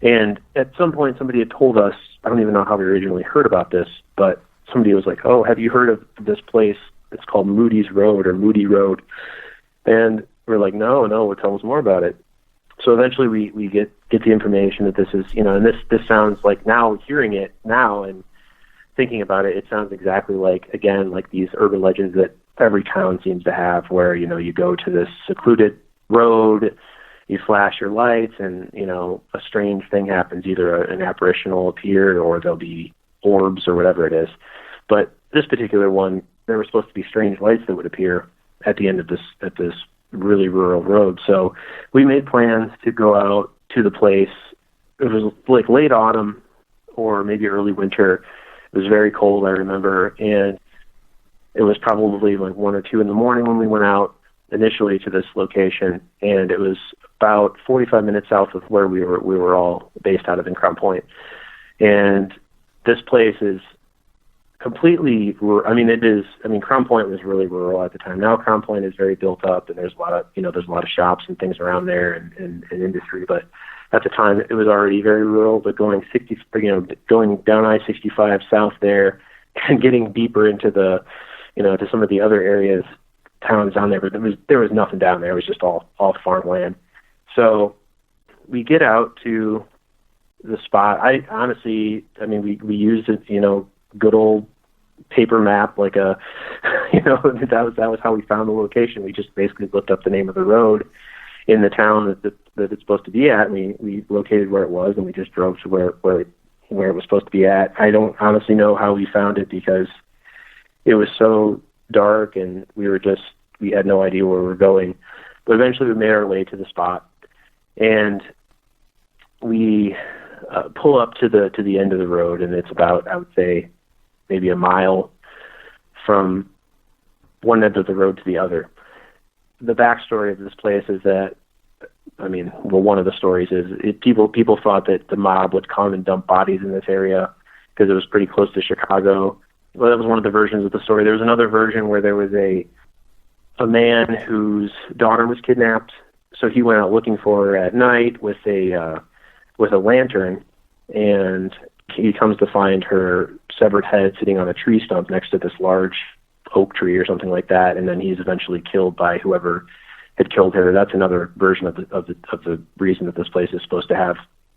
Speaker 3: And at some point, somebody had told us, I don't even know how we originally heard about this, but somebody was like, oh, have you heard of this place? It's called Moody's Road, or Moody Road. And we're like, no, tell us more about it. So eventually we get the information that this is, and this sounds like, now hearing it now and thinking about it, it sounds exactly like these urban legends that every town seems to have, where, you go to this secluded road, you flash your lights, and, a strange thing happens. Either an apparition will appear, or there'll be orbs or whatever it is. But this particular one, there were supposed to be strange lights that would appear at the end of this really rural road. So we made plans to go out to the place. It was like late autumn or maybe early winter. It was very cold, I remember, and it was probably like 1 or 2 in the morning when we went out initially to this location, and it was about 45 minutes south of where we were all based out of in Crown Point. And this place is completely rural. I mean, it is. I mean, Crown Point was really rural at the time. Now Crown Point is very built up, and there's a lot of shops and things around there and industry. But at the time, it was already very rural. But going down I-65 south there, and getting deeper into to some of the other areas, towns down there, but there was nothing down there. It was just all farmland. So we get out to the spot. We used it, good old paper map, like that was how we found the location. We just basically looked up the name of the road in the town that it's supposed to be at, and we located where it was, and we just drove to where it was supposed to be at. I don't honestly know how we found it because it was so dark and we had no idea where we were going. But eventually we made our way to the spot, and we pull up to the end of the road, and it's about, I would say, maybe a mile from one end of the road to the other. The backstory of this place is that, one of the stories is people thought that the mob would come and dump bodies in this area because it was pretty close to Chicago. Well, that was one of the versions of the story. There was another version where there was a man whose daughter was kidnapped, so he went out looking for her at night with a lantern, and he comes to find her severed head sitting on a tree stump next to this large oak tree or something like that, and then he's eventually killed by whoever had killed her. That's another version of the reason that this place is supposed to have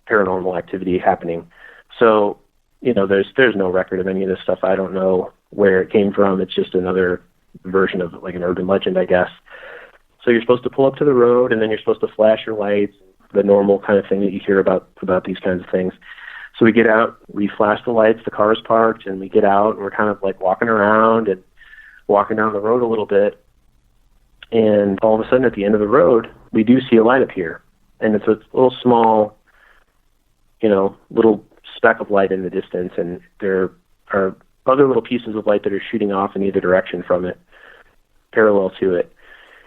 Speaker 3: paranormal activity happening. So, there's no record of any of this stuff. I don't know where it came from. It's just another version of like an urban legend, I guess. So you're supposed to pull up to the road, and then you're supposed to flash your lights, the normal kind of thing that you hear about these kinds of things. So we get out, we flash the lights, the car is parked, and we get out, and we're kind of like walking around and walking down the road a little bit. And all of a sudden, at the end of the road, we do see a light appear. And it's a little small, little speck of light in the distance, and there are other little pieces of light that are shooting off in either direction from it, parallel to it.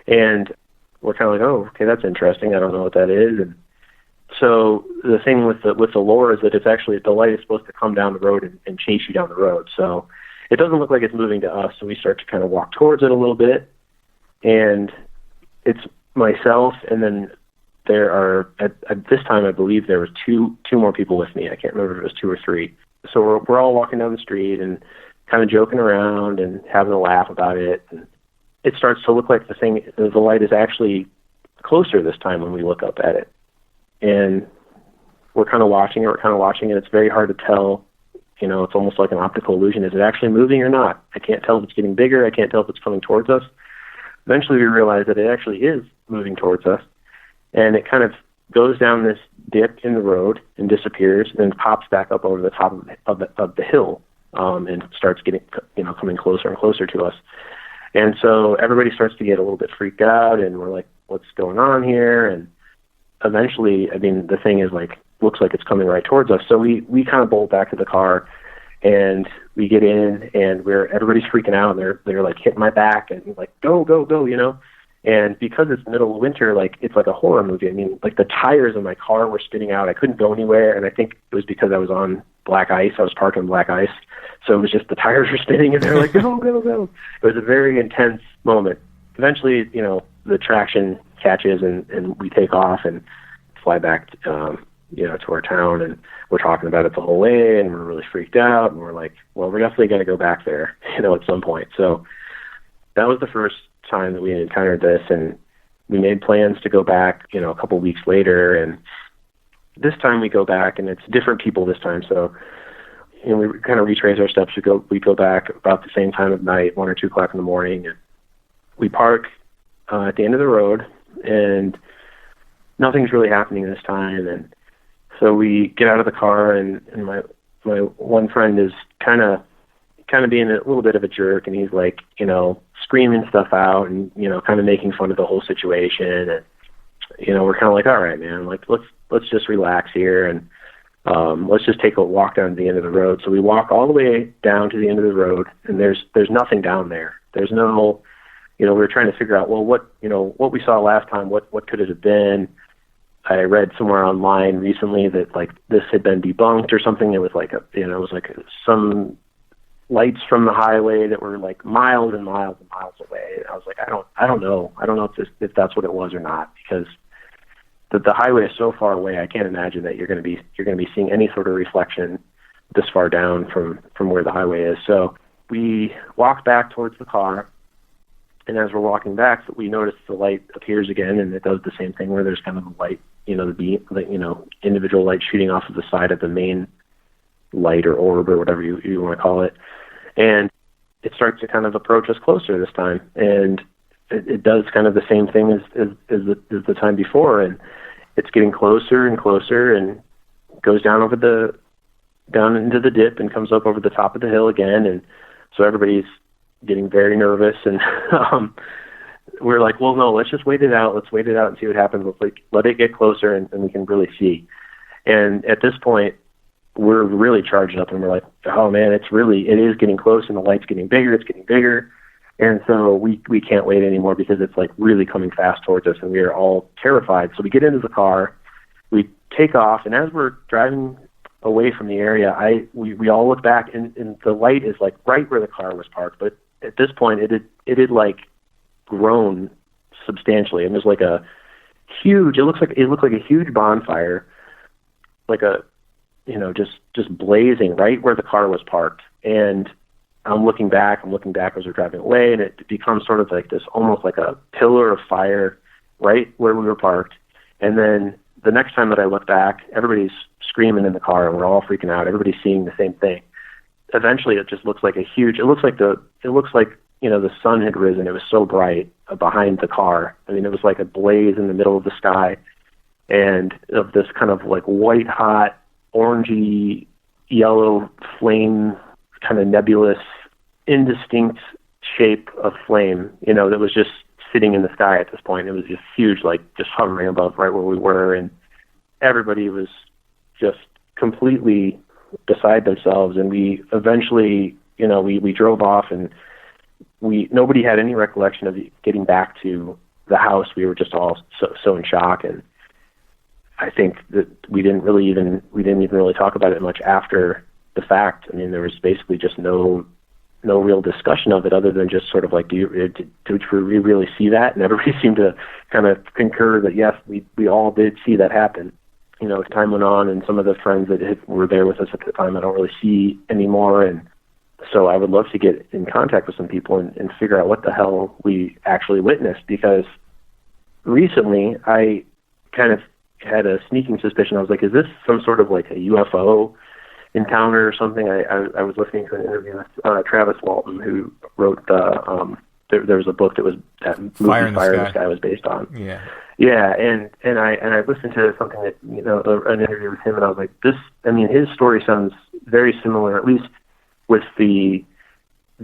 Speaker 3: And we're kind of like, oh, okay, that's interesting. I don't know what that is. And so the thing with the lore is that it's actually, the light is supposed to come down the road and chase you down the road. So it doesn't look like it's moving to us. So we start to kind of walk towards it a little bit, and it's myself, and then there are, at this time, I believe there were two more people with me. I can't remember if it was 2 or 3. So we're all walking down the street and kind of joking around and having a laugh about it. And it starts to look like the light is actually closer this time when we look up at it. And we're kind of watching it. It's very hard to tell. It's almost like an optical illusion. Is it actually moving or not? I can't tell if it's getting bigger. I can't tell if it's coming towards us. Eventually we realize that it actually is moving towards us. And it kind of goes down this dip in the road and disappears, and then pops back up over the top of the hill, and starts getting, coming closer and closer to us. And so everybody starts to get a little bit freaked out, and we're like, what's going on here? And eventually, the thing is looks like it's coming right towards us. So we kind of bolt back to the car, and we get in, and everybody's freaking out, and they're like hitting my back and like, go, And because it's middle of winter, it's like a horror movie. The tires of my car were spinning out. I couldn't go anywhere, and I think it was because I was on black ice. I was parked on black ice. So it was just the tires were spinning, and they're like, go. It was a very intense moment. Eventually, the traction catches, and we take off and fly back, to our town, and we're talking about it the whole way, and we're really freaked out, and we're like, well, we're definitely going to go back there, at some point. So that was the first time that we encountered this, and we made plans to go back, a couple weeks later, and this time we go back, and it's different people this time. So, we kind of retrace our steps. We go back about the same time of night, 1 or 2 o'clock in the morning, and we park at the end of the road, and nothing's really happening this time. And so we get out of the car, and my one friend is kind of being a little bit of a jerk, and he's like, screaming stuff out and, kind of making fun of the whole situation. And, we're kind of like, all right, man, let's just relax here, and let's just take a walk down to the end of the road. So we walk all the way down to the end of the road, and there's nothing down there. There's no, we were trying to figure out, well, what we saw last time, what could it have been? I read somewhere online recently that this had been debunked or something. It was some lights from the highway that were like miles and miles and miles away. And I was like, I don't know if that's what it was or not, because the highway is so far away. I can't imagine that you're going to be seeing any sort of reflection this far down from where the highway is. So we walked back towards the car, and as we're walking back, we notice the light appears again, and it does the same thing where there's kind of a light, the beam, individual light shooting off of the side of the main light or orb or whatever you want to call it. And it starts to kind of approach us closer this time. And it does kind of the same thing as the time before. And it's getting closer and closer and goes down into the dip and comes up over the top of the hill again. And so everybody's getting very nervous. And we're like, well, no, let's just wait it out. Let's wait it out and see what happens. Let's let it get closer and we can really see. And at this point, we're really charged up, and we're like, oh man, it is getting close, and the light's getting bigger, it's getting bigger. And so we can't wait anymore, because it's like really coming fast towards us, and we are all terrified. So we get into the car, we take off, and as we're driving away from the area, we all look back, and the light is like right where the car was parked. But at this point, it had like grown substantially, and there's like a huge, it looked like a huge bonfire, like a, just blazing right where the car was parked. And I'm looking back as we're driving away, and it becomes sort of like this, almost like a pillar of fire right where we were parked. And then the next time that I look back, everybody's screaming in the car, and we're all freaking out. Everybody's seeing the same thing. Eventually, it just looks like it looks like the sun had risen. It was so bright behind the car. I mean, it was like a blaze in the middle of the sky, and of this kind of like white hot, orangey yellow flame, kind of nebulous, indistinct shape of flame, that was just sitting in the sky at this point. It was just huge, like just hovering above right where we were, and everybody was just completely beside themselves. And we eventually, we drove off, and nobody had any recollection of getting back to the house. We were just all so in shock. And I think that we didn't even really talk about it much after the fact. I mean, there was basically just no real discussion of it, other than just sort of like, did we really see that? And everybody seemed to kind of concur that yes, we all did see that happen. As time went on, and some of the friends that were there with us at the time, I don't really see anymore. And so I would love to get in contact with some people and figure out what the hell we actually witnessed, because recently I kind of had a sneaking suspicion. I was like, is this some sort of like a UFO encounter or something? I was listening to an interview with Travis Walton, who wrote there was a book that movie Fire in the Sky was based on. Yeah, and I listened to something that an interview with him, and I was like, his story sounds very similar, at least with the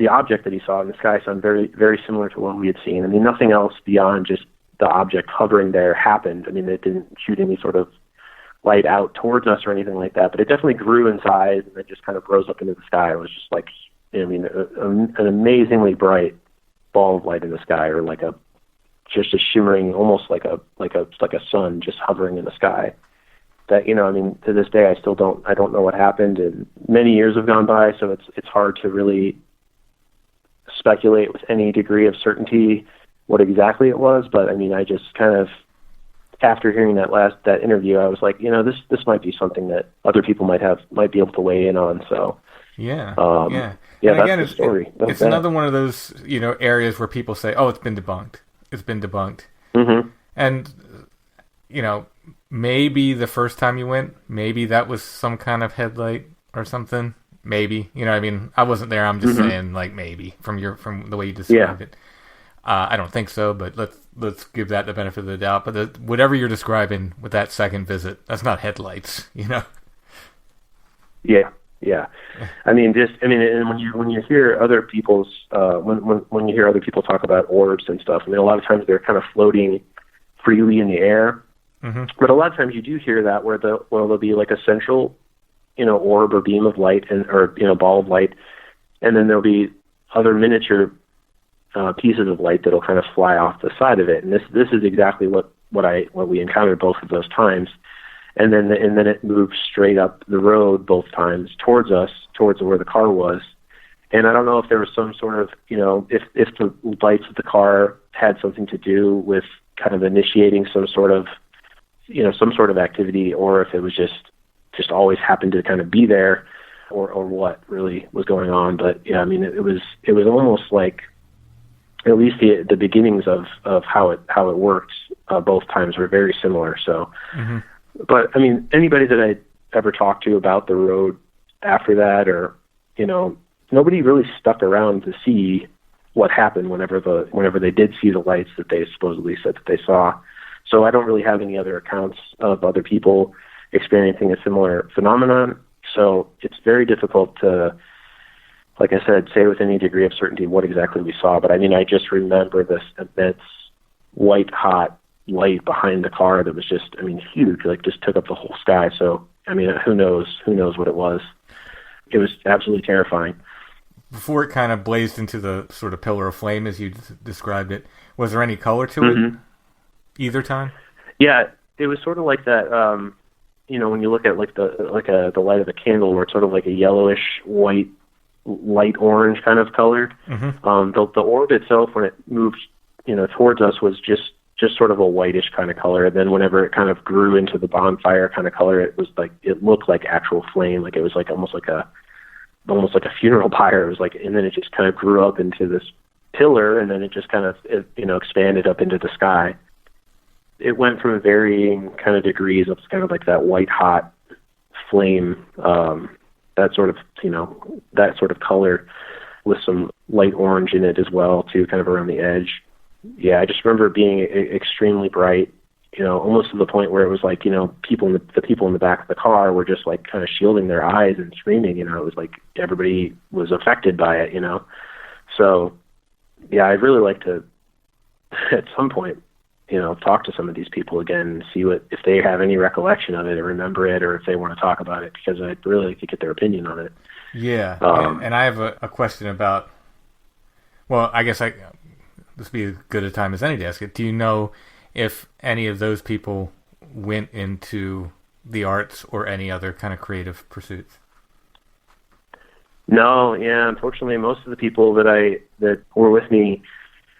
Speaker 3: object that he saw in the sky sounded very, very similar to what we had seen. I mean, nothing else beyond just the object hovering there happened. I mean, it didn't shoot any sort of light out towards us or anything like that, but it definitely grew in size, and it just kind of rose up into the sky. It was just like, an amazingly bright ball of light in the sky, or like just a shimmering, almost like a sun just hovering in the sky. That, to this day, I don't know what happened, and many years have gone by, so it's hard to really speculate with any degree of certainty what exactly it was. But I mean, I just kind of, after hearing that interview, I was like, this might be something that other people might be able to weigh in on. So
Speaker 2: yeah.
Speaker 3: Yeah,
Speaker 2: and
Speaker 3: that's
Speaker 2: again,
Speaker 3: the story.
Speaker 2: It's another one of those, areas where people say, oh, it's been debunked. It's been debunked.
Speaker 3: Mm-hmm.
Speaker 2: And, maybe the first time you went, maybe that was some kind of headlight or something. Maybe, I wasn't there. I'm just saying, like, maybe from the way you described it. I don't think so, but let's give that the benefit of the doubt. But whatever you're describing with that second visit, that's not headlights,
Speaker 3: Yeah. I mean, and when you hear other people's when you hear other people talk about orbs and stuff, I mean, a lot of times they're kind of floating freely in the air.
Speaker 2: Mm-hmm.
Speaker 3: But a lot of times you do hear that where there'll be like a central, orb or beam of light or ball of light, and then there'll be other miniature pieces of light that'll kind of fly off the side of it. And this is exactly what we encountered both of those times. And then it moved straight up the road both times towards us, towards where the car was. And I don't know if there was some sort of, if the lights of the car had something to do with kind of initiating some sort of activity, or if it was just always happened to kind of be there, or what really was going on. But yeah, I mean, it was almost like, at least the beginnings of how it works, both times were very similar. So, but I mean, anybody that I ever talked to about the road after that, or nobody really stuck around to see what happened whenever they did see the lights that they supposedly said that they saw. So I don't really have any other accounts of other people experiencing a similar phenomenon. So it's very difficult to, like I said, say with any degree of certainty what exactly we saw. But I mean, I just remember this immense white hot light behind the car that was just, I mean, huge, like just took up the whole sky. So, I mean, who knows what it was. It was absolutely terrifying.
Speaker 2: Before it kind of blazed into the sort of pillar of flame, as you described it, was there any color to it either time?
Speaker 3: Yeah, it was sort of like that, when you look at like the light of a candle, where it's sort of like a yellowish white, light orange kind of color. The orb itself, when it moved, towards us, was just sort of a whitish kind of color. And then whenever it kind of grew into the bonfire kind of color, it looked like actual flame. Like it was like almost like a funeral pyre. It was like, and then it just kind of grew up into this pillar, and then it just kind of expanded up into the sky. It went from varying kind of degrees of kind of like that white hot flame, that sort of color, with some light orange in it as well too, kind of around the edge. Yeah, I just remember it being extremely bright, almost to the point where it was like, the people in the back of the car were just like kind of shielding their eyes and screaming. It was like everybody was affected by it. So yeah, I'd really like to at some point, talk to some of these people again and see if they have any recollection of it or remember it, or if they want to talk about it, because I'd really like to get their opinion on it.
Speaker 2: Yeah. And I have a question about, well, I guess this would be as good a time as any to ask it. Do you know if any of those people went into the arts or any other kind of creative pursuits?
Speaker 3: No, yeah. Unfortunately, most of the people that were with me,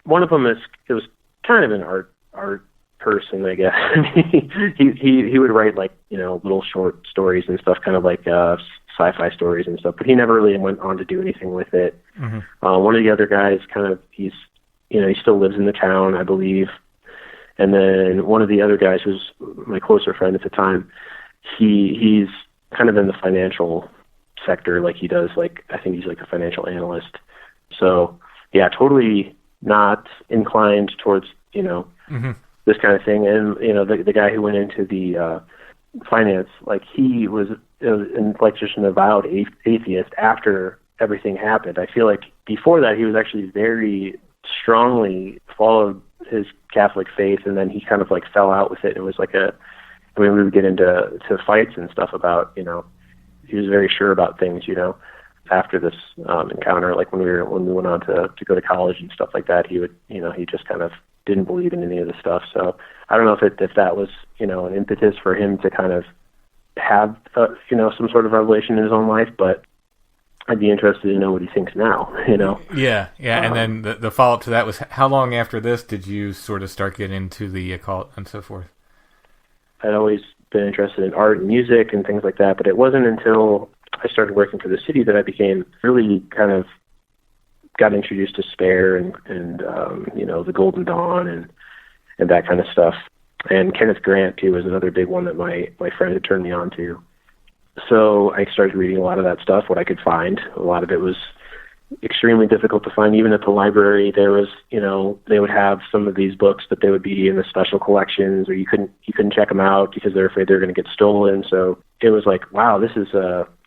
Speaker 3: one of them was kind of an art person, I guess. he would write like little short stories and stuff, kind of like sci-fi stories and stuff. But he never really went on to do anything with it. One of the other guys, he still lives in the town, I believe. And then one of the other guys, who's my closer friend at the time, he's kind of in the financial sector, like he does, like I think he's like a financial analyst. So yeah, totally not inclined towards this kind of thing. And the guy who went into the finance, like he was like just an avowed atheist after everything happened. I feel like before that he was actually very strongly followed his Catholic faith, and then he kind of like fell out with it. It was like we would get into fights and stuff about, he was very sure about things, after this encounter, like when we went on to go to college and stuff like that, he would, he just kind of didn't believe in any of the stuff. So I don't know if that was, an impetus for him to kind of have, some sort of revelation in his own life, but I'd be interested to know what he thinks now,
Speaker 2: Yeah. And then the follow-up to that was, how long after this did you sort of start getting into the occult and so forth?
Speaker 3: I'd always been interested in art and music and things like that, but it wasn't until I started working for the city that I became really kind of got introduced to Spare and the Golden Dawn and that kind of stuff. And Kenneth Grant too was another big one that my friend had turned me on to. So I started reading a lot of that stuff, what I could find. A lot of it was extremely difficult to find. Even at the library, there was, they would have some of these books, but they would be in the special collections, or you couldn't check them out because they're afraid they're going to get stolen. So it was like, wow, this is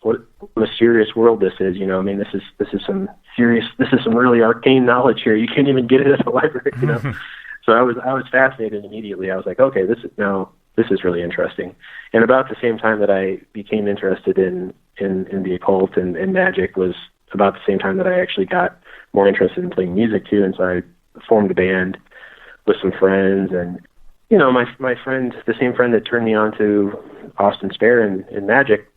Speaker 3: what a mysterious world this is. This is some really arcane knowledge here. You can't even get it at the library. So I was fascinated immediately. I was like, okay, this is really interesting. And about the same time that I became interested in the occult and magic was about the same time that I actually got more interested in playing music too. And so I formed a band with some friends, and my friend, the same friend that turned me on to Austin Spare and magic,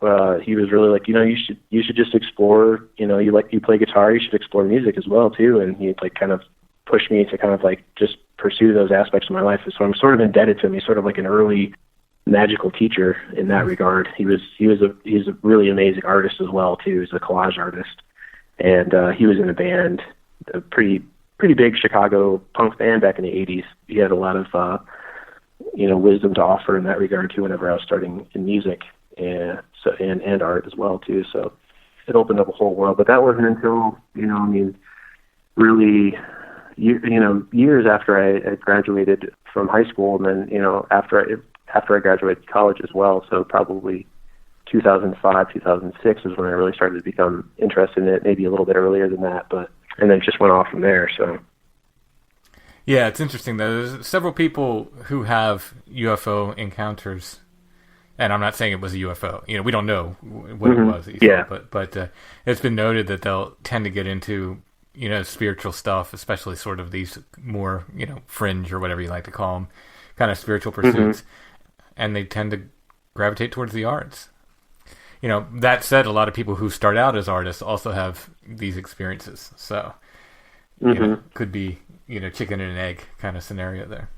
Speaker 3: he was really like, you should just explore, you play guitar, you should explore music as well too. And he like kind of pushed me to kind of like just pursue those aspects of my life. So I'm sort of indebted to him. He's sort of like an early magical teacher in that regard. He's a really amazing artist as well too. He's a collage artist, and he was in a band, a pretty big Chicago punk band back in the '80s. He had a lot of wisdom to offer in that regard too. Whenever I was starting in music and art as well too, so it opened up a whole world. But that wasn't until really years after I graduated from high school, and then after I graduated college as well. So probably 2005, 2006 is when I really started to become interested in it. Maybe a little bit earlier than that, and then just went off from there. So.
Speaker 2: Yeah, it's interesting though. There's several people who have UFO encounters, and I'm not saying it was a UFO. We don't know what it was.
Speaker 3: Yeah.
Speaker 2: But it's been noted that they'll tend to get into spiritual stuff, especially sort of these more fringe or whatever you like to call them, kind of spiritual pursuits, and they tend to gravitate towards the arts. That said, a lot of people who start out as artists also have these experiences. So, could be chicken and an egg kind of scenario there.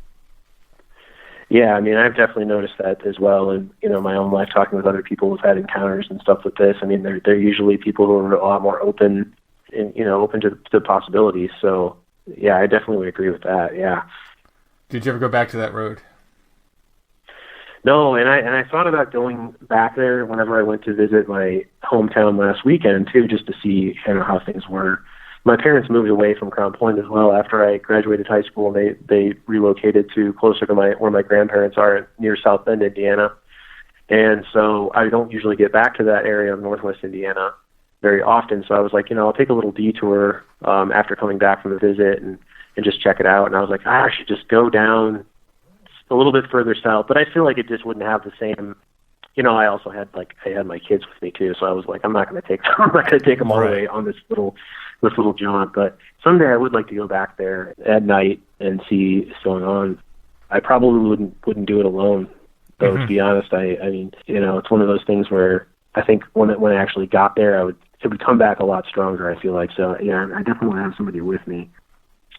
Speaker 3: Yeah, I mean, I've definitely noticed that as well, and my own life, talking with other people who've had encounters and stuff with this. I mean, they're usually people who are a lot more open, and open to possibilities. So, yeah, I definitely would agree with that. Yeah.
Speaker 2: Did you ever go back to that road?
Speaker 3: No, and I thought about going back there whenever I went to visit my hometown last weekend too, just to see kind of how things were. My parents moved away from Crown Point as well after I graduated high school. They relocated to closer to where my grandparents are, near South Bend, Indiana. And so I don't usually get back to that area of Northwest Indiana very often. So I was like, I'll take a little detour after coming back from the visit and just check it out. And I was like, I should just go down a little bit further south, but I feel like it just wouldn't have the same. I also had I had my kids with me too, so I was like, I'm not going to take them all the way on this little jaunt. But someday I would like to go back there at night and see what's going on. I probably wouldn't do it alone, though. To be honest, I mean, it's one of those things where I think when I actually got there, it would come back a lot stronger. I feel like so. Yeah, I definitely want to have somebody with me.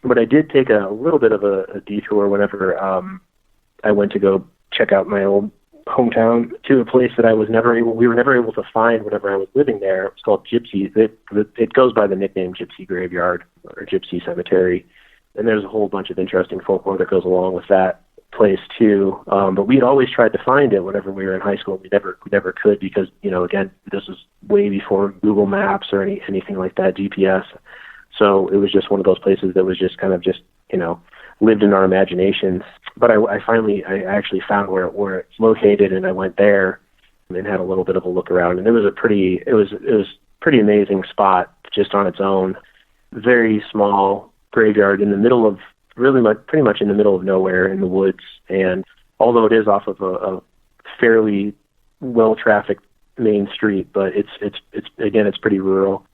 Speaker 3: But I did take a little bit of a detour whenever I went to go check out my old hometown to a place that we were never able to find whenever I was living there. It's called Gypsy. It goes by the nickname Gypsy Graveyard or Gypsy Cemetery. And there's a whole bunch of interesting folklore that goes along with that place too. But we'd always tried to find it whenever we were in high school. We never could because, again, this was way before Google Maps or anything like that, GPS. So it was just one of those places that was just kind of just, lived in our imaginations. But I actually found where it's located, and I went there and had a little bit of a look around. And it was a pretty amazing spot just on its own. Very small graveyard in the middle of pretty much in the middle of nowhere in the woods. And although it is off of a fairly well-trafficked main street, but it's pretty rural.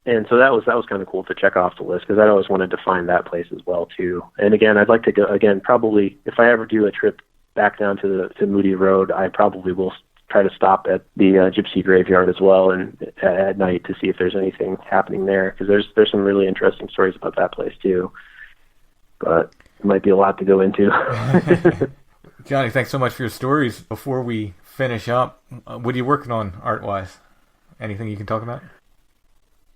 Speaker 3: And so that was kind of cool to check off the list because I always wanted to find that place as well too. And again, I'd like to go again. Probably if I ever do a trip back down to Moody Road, I probably will try to stop at the Gypsy Graveyard as well, and at night to see if there's anything happening there because there's some really interesting stories about that place too. But it might be a lot to go into.
Speaker 2: Johnny, thanks so much for your stories. Before we finish up, what are you working on art-wise? Anything you can talk about?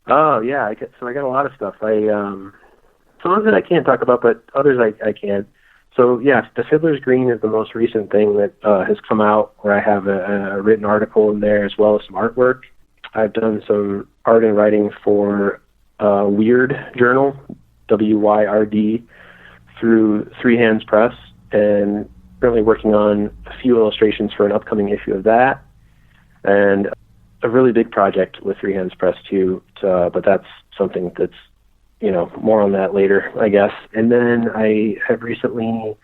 Speaker 3: Oh yeah, I got a lot of stuff. Some of it I can't talk about, but others I can. So yeah, the Fiddler's Green is the most recent thing that has come out, where I have a written article in there as well as some artwork. I've done some art and writing for Weird Journal, WYRD, through Three Hands Press, and currently working on a few illustrations for an upcoming issue of that, and a really big project with Three Hands Press too, but that's something that's, more on that later, I guess. And then I have recently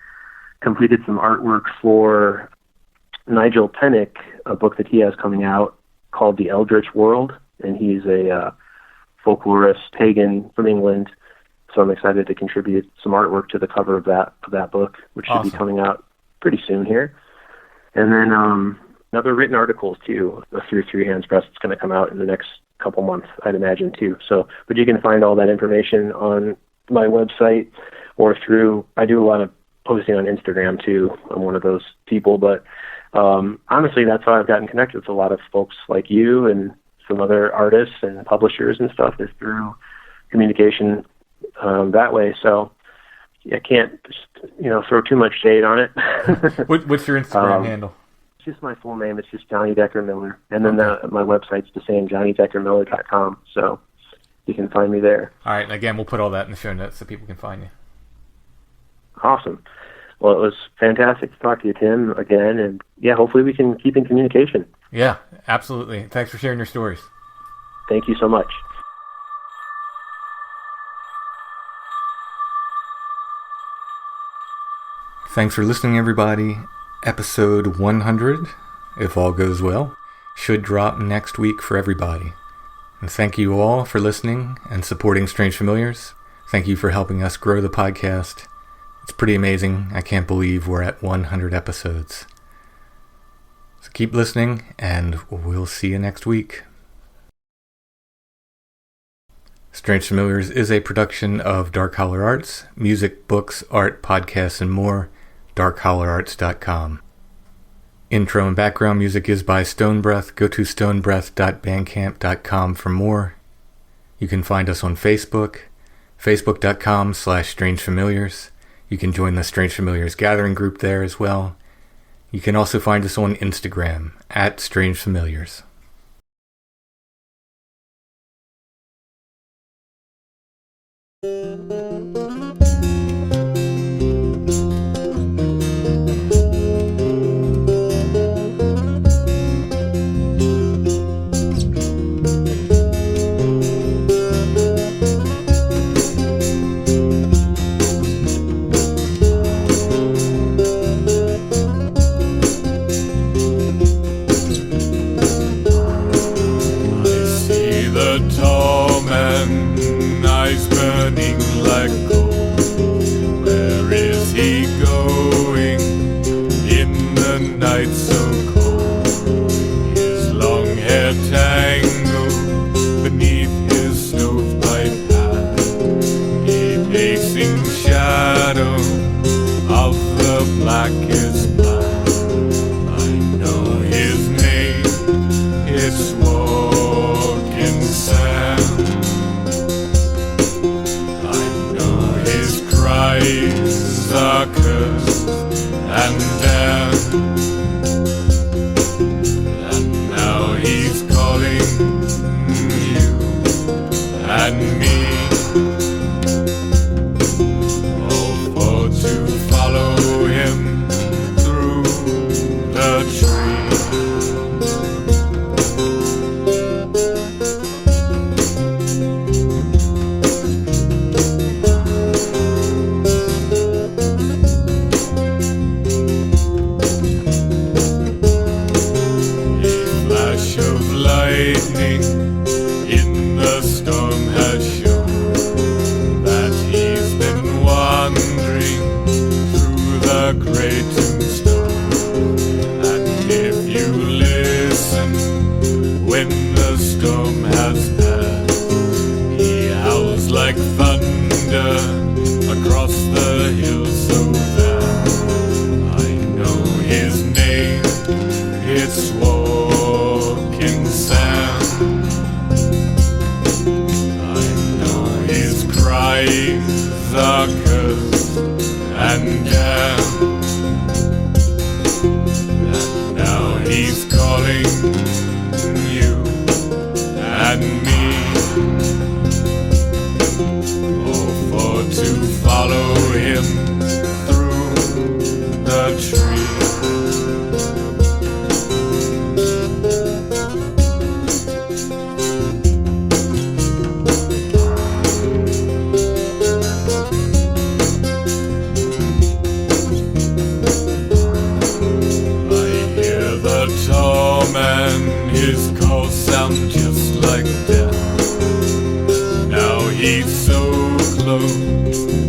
Speaker 3: completed some artwork for Nigel Pennick, a book that he has coming out called The Eldritch World, and he's a folklorist pagan from England. So I'm excited to contribute some artwork to the cover of that book, which should be coming out pretty soon here. And then other written articles too, through Three Hands Press. It's going to come out in the next couple months, I'd imagine too. So, but you can find all that information on my website or through, I do a lot of posting on Instagram too. I'm one of those people, but honestly, that's how I've gotten connected with a lot of folks like you and some other artists and publishers and stuff, is through communication that way. So I can't just, throw too much shade on it.
Speaker 2: What's your Instagram handle?
Speaker 3: It's just my full name. It's just Johnny Decker Miller. And then my website's the same, johnnydeckermiller.com. So you can find me there.
Speaker 2: All right. And again, we'll put all that in the show notes so people can find you.
Speaker 3: Awesome. Well, it was fantastic to talk to you, Tim, again. And yeah, hopefully we can keep in communication.
Speaker 2: Yeah, absolutely. Thanks for sharing your stories.
Speaker 3: Thank you so much.
Speaker 2: Thanks for listening, everybody. Episode 100, if all goes well, should drop next week for everybody. And thank you all for listening and supporting Strange Familiars. Thank you for helping us grow the podcast. It's pretty amazing. I can't believe we're at 100 episodes. So keep listening, and we'll see you next week. Strange Familiars is a production of Dark Holler Arts, music, books, art, podcasts, and more. darkhollerarts.com. Intro and background music is by Stonebreath. Go to stonebreath.bandcamp.com for more. You can find us on Facebook, facebook.com/strangefamiliars. You can join the Strange Familiars gathering group there as well. You can also find us on Instagram @strangefamiliars.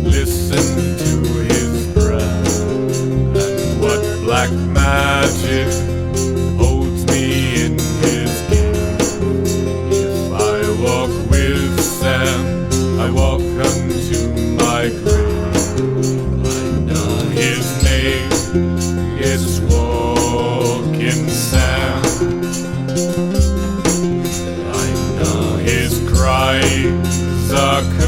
Speaker 4: Listen to his breath and what I walk unto my grave. I know his name is walking sound. I know his cries are